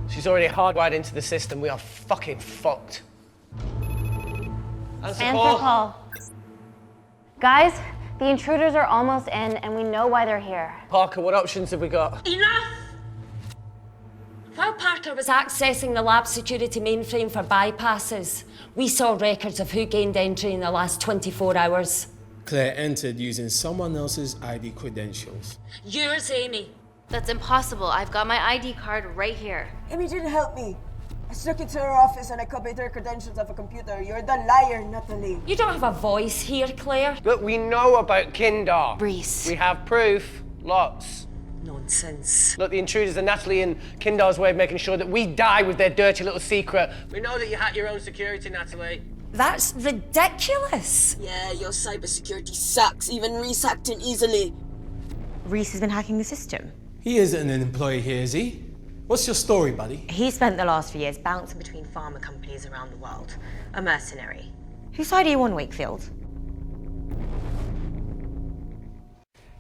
She's already hardwired into the system. We are fucking fucked. Answer call. Guys, the intruders are almost in, and we know why they're here. Parker, what options have we got? Enough! While Parker was accessing the lab security mainframe for bypasses, we saw records of who gained entry in the last 24 hours. Claire entered using someone else's ID credentials. Yours, Amy. That's impossible. I've got my ID card right here. Amy didn't help me. I snuck into her office and I copied her credentials off a computer. You're the liar, Natalie. You don't have a voice here, Claire. Look, we know about Kindar. Reese. We have proof. Lots. Nonsense. Look, the intruders are Natalie and Kindar's way of making sure that we die with their dirty little secret. We know that you hack your own security, Natalie. That's ridiculous. Yeah, your cybersecurity sucks. Even Reese hacked in easily. Reese has been hacking the system. He isn't an employee here, is he? What's your story, buddy? He spent the last few years bouncing between pharma companies around the world. A mercenary. Whose side are you on, Wakefield?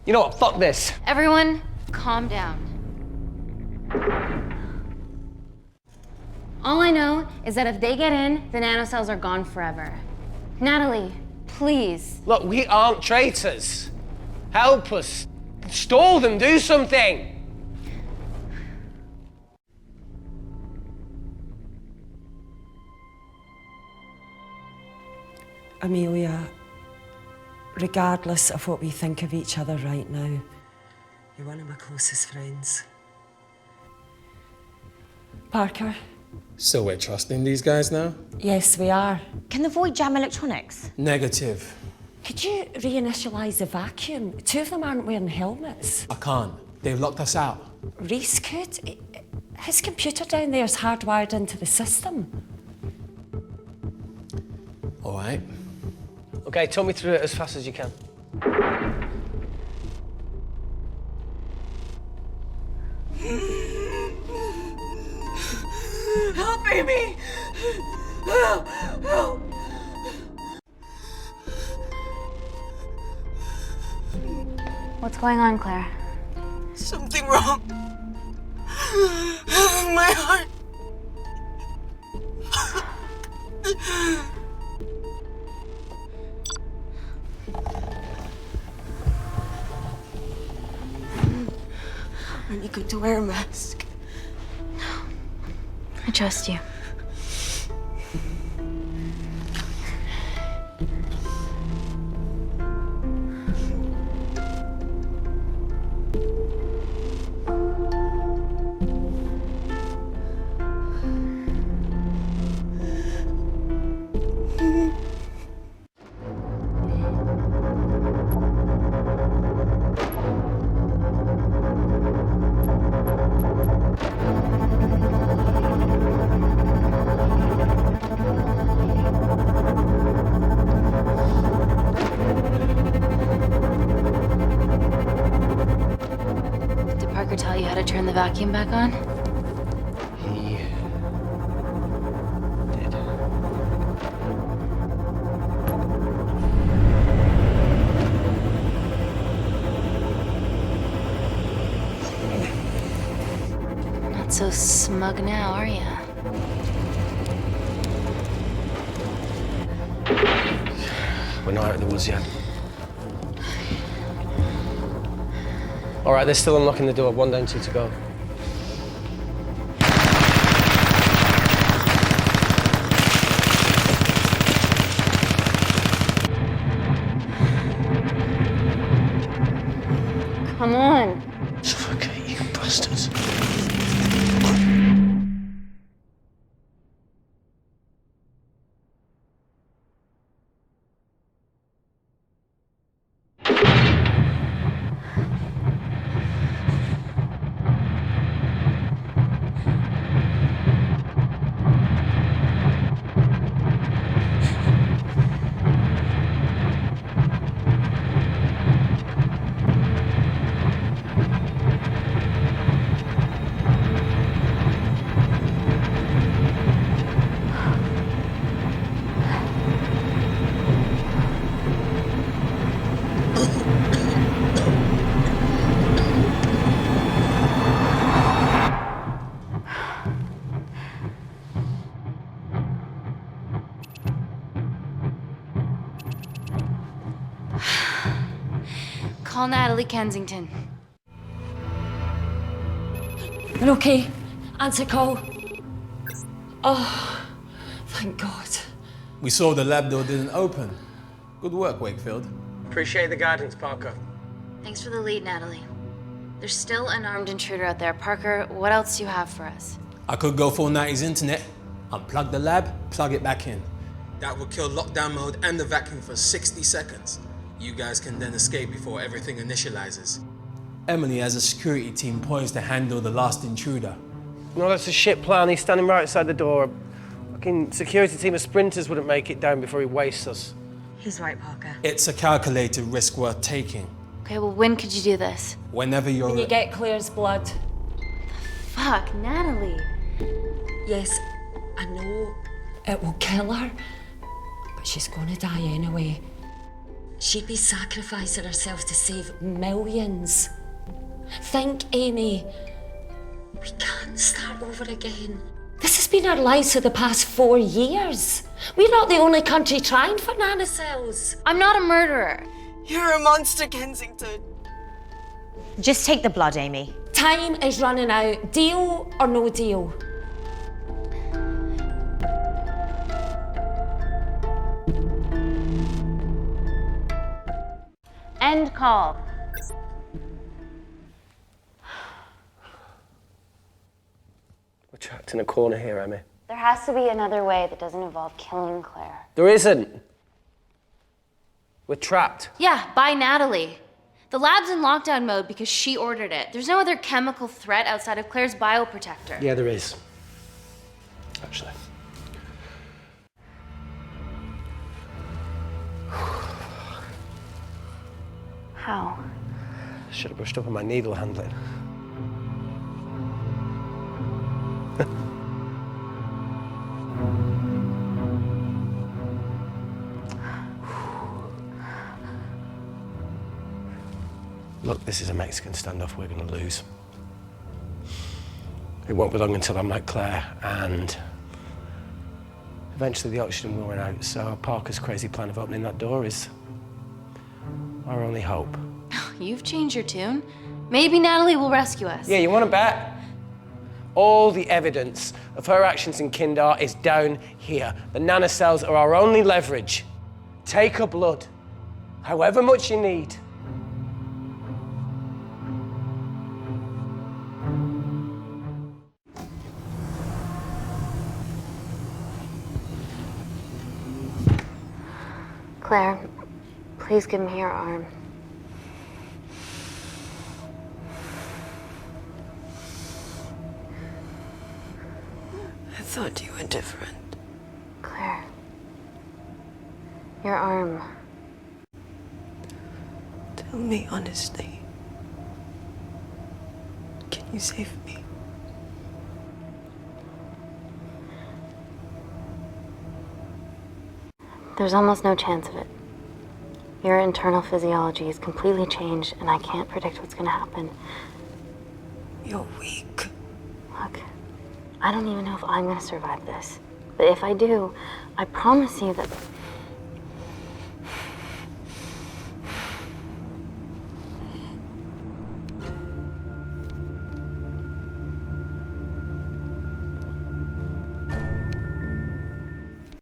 You know what? Fuck this. Everyone, calm down. All I know is that if they get in, the nanocells are gone forever. Natalie, please. Look, we aren't traitors. Help us. Stall them. Do something. Amelia, regardless of what we think of each other right now, you're one of my closest friends. Parker? So we're trusting these guys now? Yes, we are. Can the Void jam electronics? Negative. Could you reinitialize the vacuum? Two of them aren't wearing helmets. I can't. They've locked us out. Reese could. His computer down there is hardwired into the system. All right. Okay, talk me through it as fast as you can. Help, Amy! Help! Help! What's going on, Claire? Something wrong. My heart. to wear a mask. I trust you. Tell you how to turn the vacuum back on? He did. Not so smug now, are ya? We're not out of the woods yet. All right, they're still unlocking the door. 1 down, 2 to go. Come on. Suffocate, you bastards. Call Natalie Kensington. You're okay. Answer call. Oh, thank God. We saw the lab door didn't open. Good work, Wakefield. Appreciate the guidance, Parker. Thanks for the lead, Natalie. There's still an armed intruder out there. Parker, what else do you have for us? I could go full 90s internet, unplug the lab, plug it back in. That would kill lockdown mode and the vacuum for 60 seconds. You guys can then escape before everything initializes. Emily has a security team poised to handle the last intruder. No, that's a shit plan. He's standing right outside the door. A fucking security team of sprinters wouldn't make it down before he wastes us. He's right, Parker. It's a calculated risk worth taking. Okay, well, when could you do this? Whenever you're When you get Claire's blood. Fuck, Natalie. Yes, I know it will kill her, but she's gonna die anyway. She'd be sacrificing herself to save millions. Think, Amy. We can't start over again. This has been our lives for the past 4 years. We're not the only country trying for nanocells. I'm not a murderer. You're a monster, Kensington. Just take the blood, Amy. Time is running out. Deal or no deal? End call. We're trapped in a corner here, Amy. There has to be another way that doesn't involve killing Claire. There isn't. We're trapped. Yeah, by Natalie. The lab's in lockdown mode because she ordered it. There's no other chemical threat outside of Claire's bioprotector. Yeah, there is. Actually. How? Should have brushed up on my needle handling. Look, this is a Mexican standoff we're going to lose. It won't be long until I'm like Claire, and eventually the oxygen will run out, so Parker's crazy plan of opening that door is our only hope. You've changed your tune. Maybe Natalie will rescue us. Yeah, you want to bet? All the evidence of her actions in Kindar is down here. The nanocells are our only leverage. Take her blood, however much you need. Claire, please give me your arm. I thought you were different. Claire, your arm. Tell me honestly. Can you save me? There's almost no chance of it. Your internal physiology is completely changed, and I can't predict what's gonna happen. You're weak. Look, I don't even know if I'm gonna survive this. But if I do, I promise you that...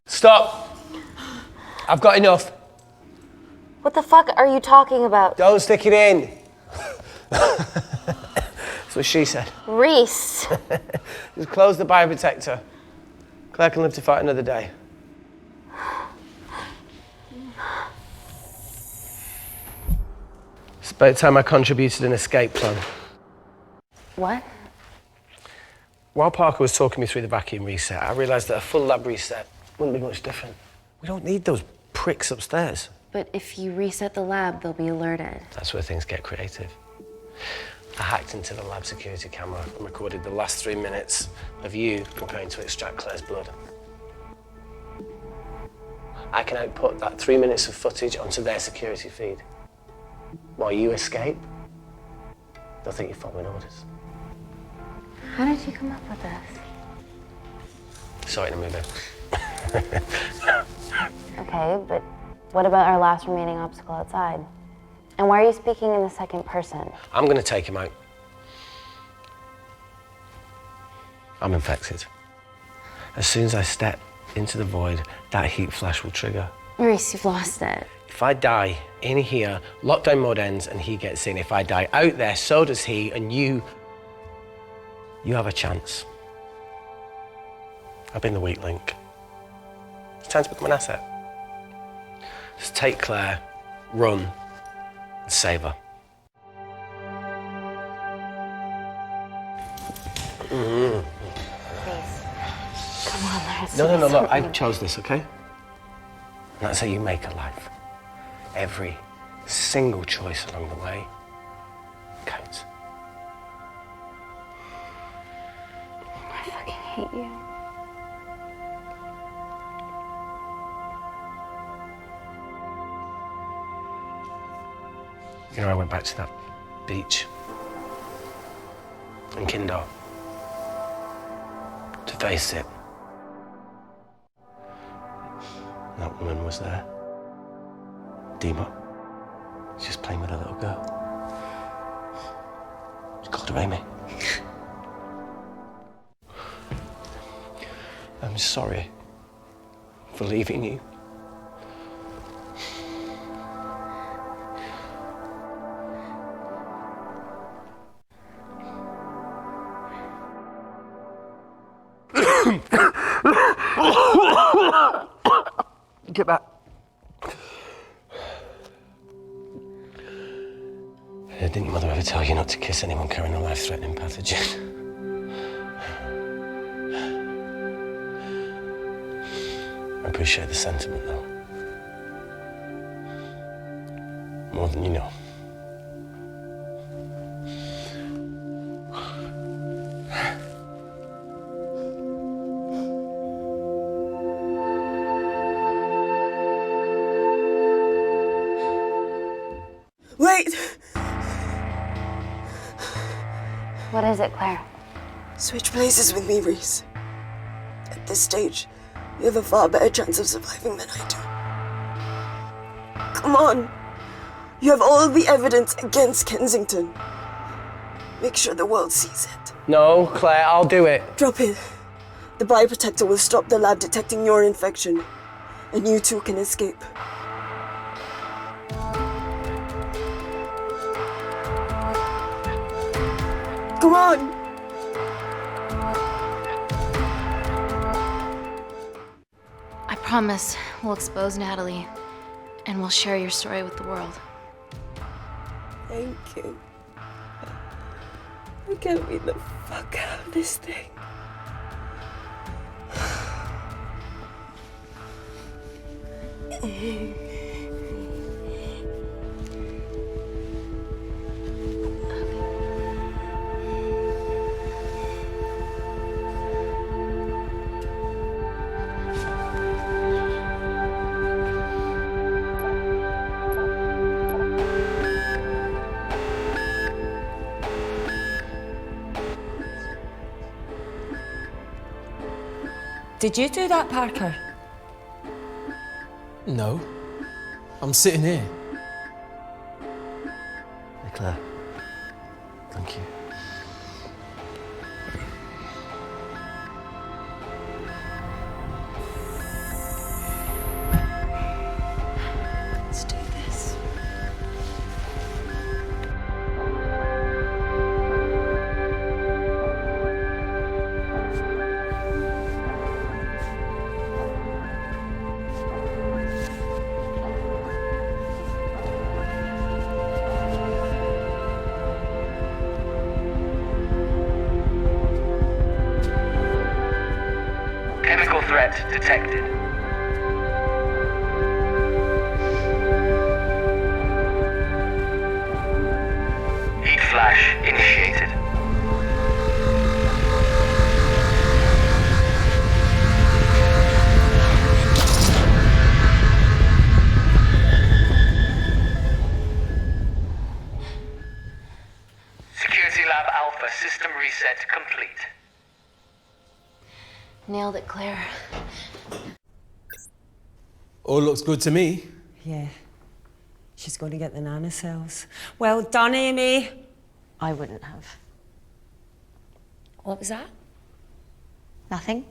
Stop! I've got enough. What the fuck are you talking about? Don't stick it in. That's what she said. Reese! Just close the bioprotector. Claire can live to fight another day. It's about time I contributed an escape plan. What? While Parker was talking me through the vacuum reset, I realised that a full lab reset wouldn't be much different. We don't need those pricks upstairs. But if you reset the lab, they'll be alerted. That's where things get creative. I hacked into the lab security camera and recorded the last 3 minutes of you preparing to extract Claire's blood. I can output that 3 minutes of footage onto their security feed. While you escape, they'll think you're following orders. How did you come up with this? Saw it in a movie. Okay, but what about our last remaining obstacle outside? And why are you speaking in the second person? I'm gonna take him out. I'm infected. As soon as I step into the void, that heat flash will trigger. Reese, you've lost it. If I die in here, lockdown mode ends and he gets in. If I die out there, so does he, and you have a chance. I've been the weak link. It's time to become an asset. Just take Claire, run, and save her. Please. Come on, there's No, look, I chose this, okay? And that's how you make a life. Every single choice along the way counts. I fucking hate you. You know, I went back to that beach in Kindar to face it. That woman was there. Dima. She's just playing with a little girl. She called her Amy. I'm sorry for leaving you. Get back. Didn't your mother ever tell you not to kiss anyone carrying a life-threatening pathogen? I appreciate the sentiment, though. More than you know. Wait! What is it, Claire? Switch places with me, Reese. At this stage, you have a far better chance of surviving than I do. Come on! You have all the evidence against Kensington. Make sure the world sees it. No, Claire, I'll do it. Drop it. The bioprotector will stop the lab detecting your infection, and you two can escape. Go on! I promise we'll expose Natalie, and we'll share your story with the world. Thank you. Get me the fuck out of this thing. Did you do that, Parker? No. I'm sitting here. Hey, Claire. Thank you. Let's do this. Chemical threat detected. Heat flash initiated. Security Lab Alpha system reset complete. Nailed it, Claire. All looks good to me. Yeah. She's going to get the nanocells. Well done, Amy. I wouldn't have. What was that? Nothing?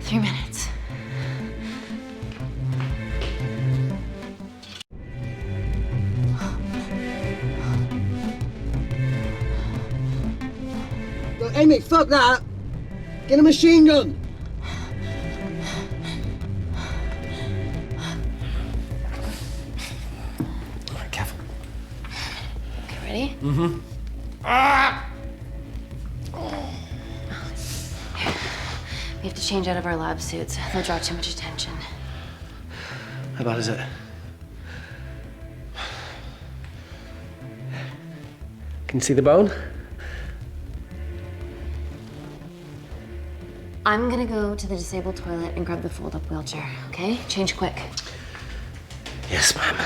Three minutes. Look, Amy, fuck that! Get a machine gun! All right, careful. Okay, ready? Mm-hmm. We have to change out of our lab suits. They'll draw too much attention. How bad is it? Can you see the bone? I'm gonna go to the disabled toilet and grab the fold-up wheelchair, okay? Change quick. Yes, ma'am.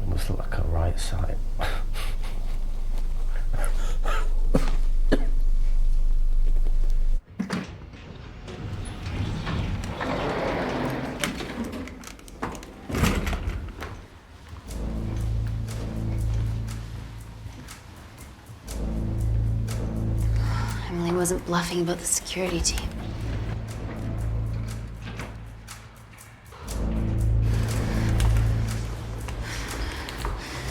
It must look like a right side. Emily wasn't bluffing about the security team.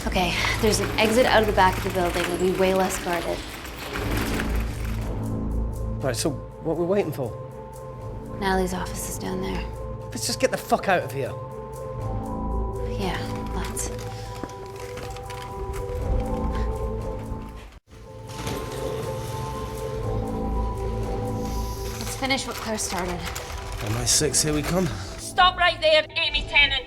Okay, there's an exit out of the back of the building. It'll be way less guarded. Right, so what we're waiting for? Natalie's office is down there. Let's just get the fuck out of here. Yeah, let's. Let's finish what Claire started. MI6, here we come. Stop right there, Amy Tenant.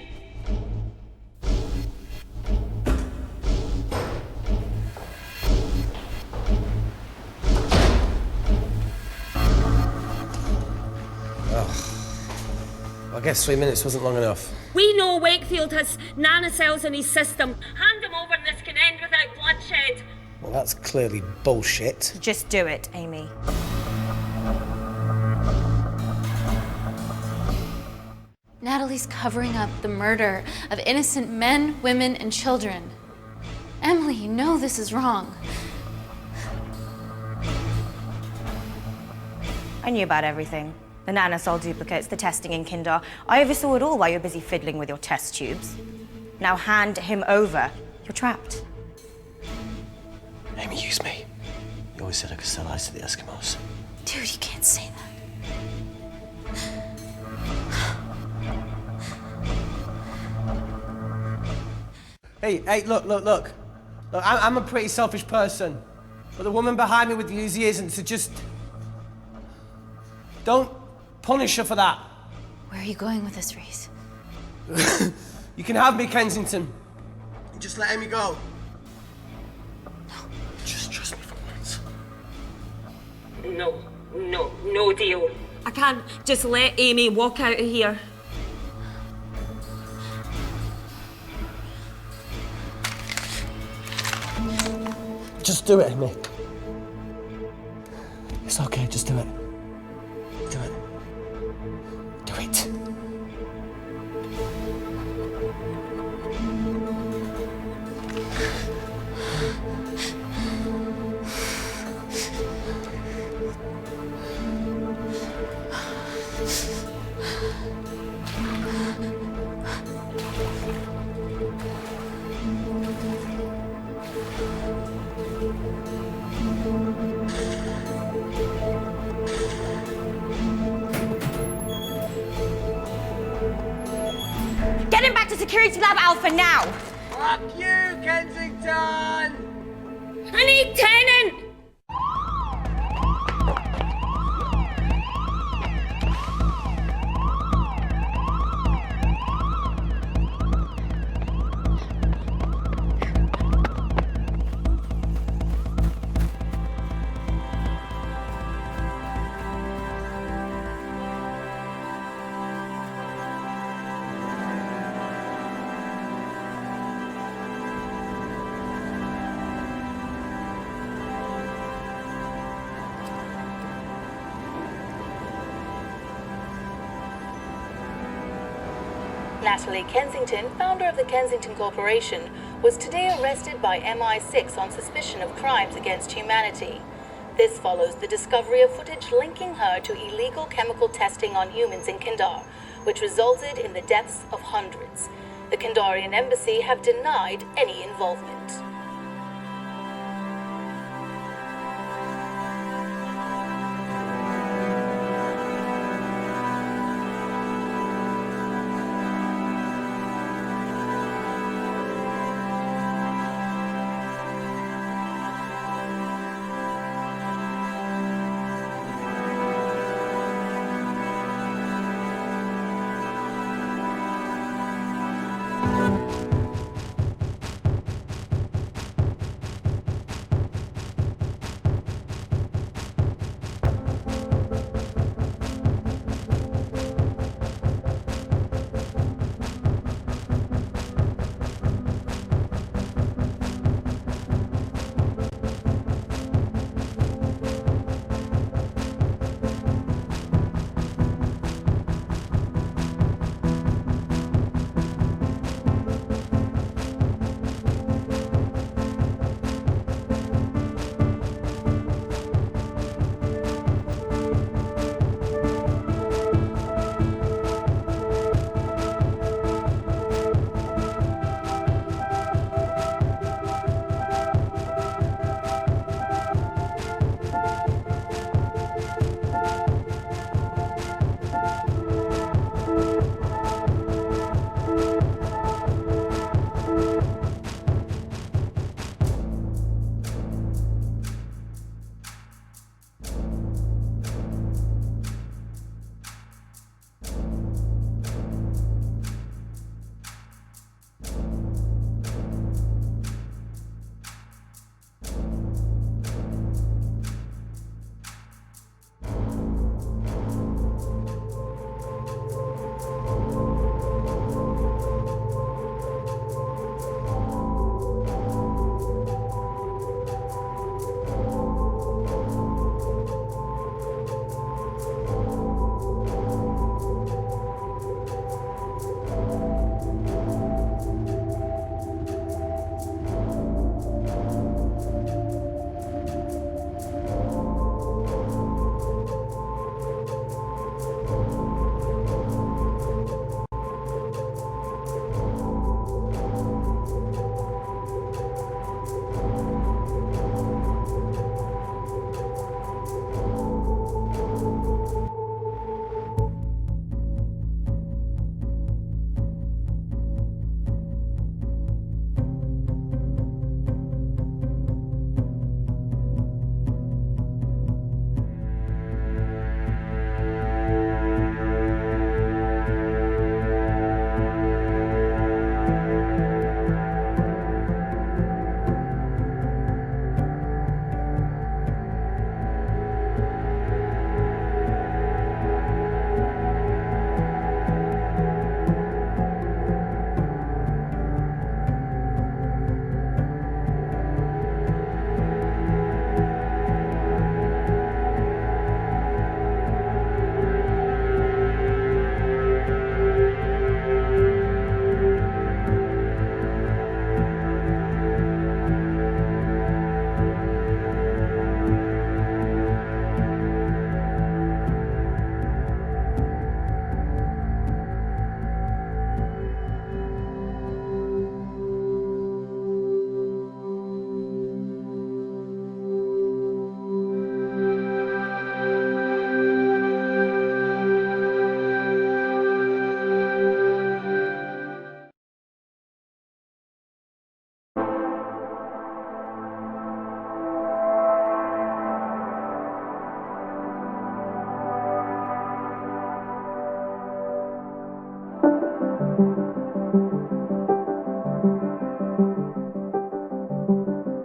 I guess 3 minutes wasn't long enough. We know Wakefield has nanocells in his system. Hand him over and this can end without bloodshed. Well, that's clearly bullshit. Just do it, Amy. Natalie's covering up the murder of innocent men, women, and children. Emily, you know this is wrong. I knew about everything. The nanosol duplicates, the testing in Kindar. I oversaw it all while you're busy fiddling with your test tubes. Now hand him over. You're trapped. Amy, use me. You always said I could sell ice to the Eskimos. Dude, you can't say that. Hey, look. Look, I'm a pretty selfish person. But the woman behind me with the Uzi isn't, so just... don't punish her for that. Where are you going with this, Reese? You can have me, Kensington. Just let Amy go. Just trust me for once. No deal. I can't just let Amy walk out of here. Just do it, Amy. It's okay, just do it. Do it. Do it. Get him back to Security Lab Alpha now! Fuck you, Kensington! I need Tenant! Natalie Kensington, founder of the Kensington Corporation, was today arrested by MI6 on suspicion of crimes against humanity. This follows the discovery of footage linking her to illegal chemical testing on humans in Kindar, which resulted in the deaths of hundreds. The Kindarian embassy have denied any involvement.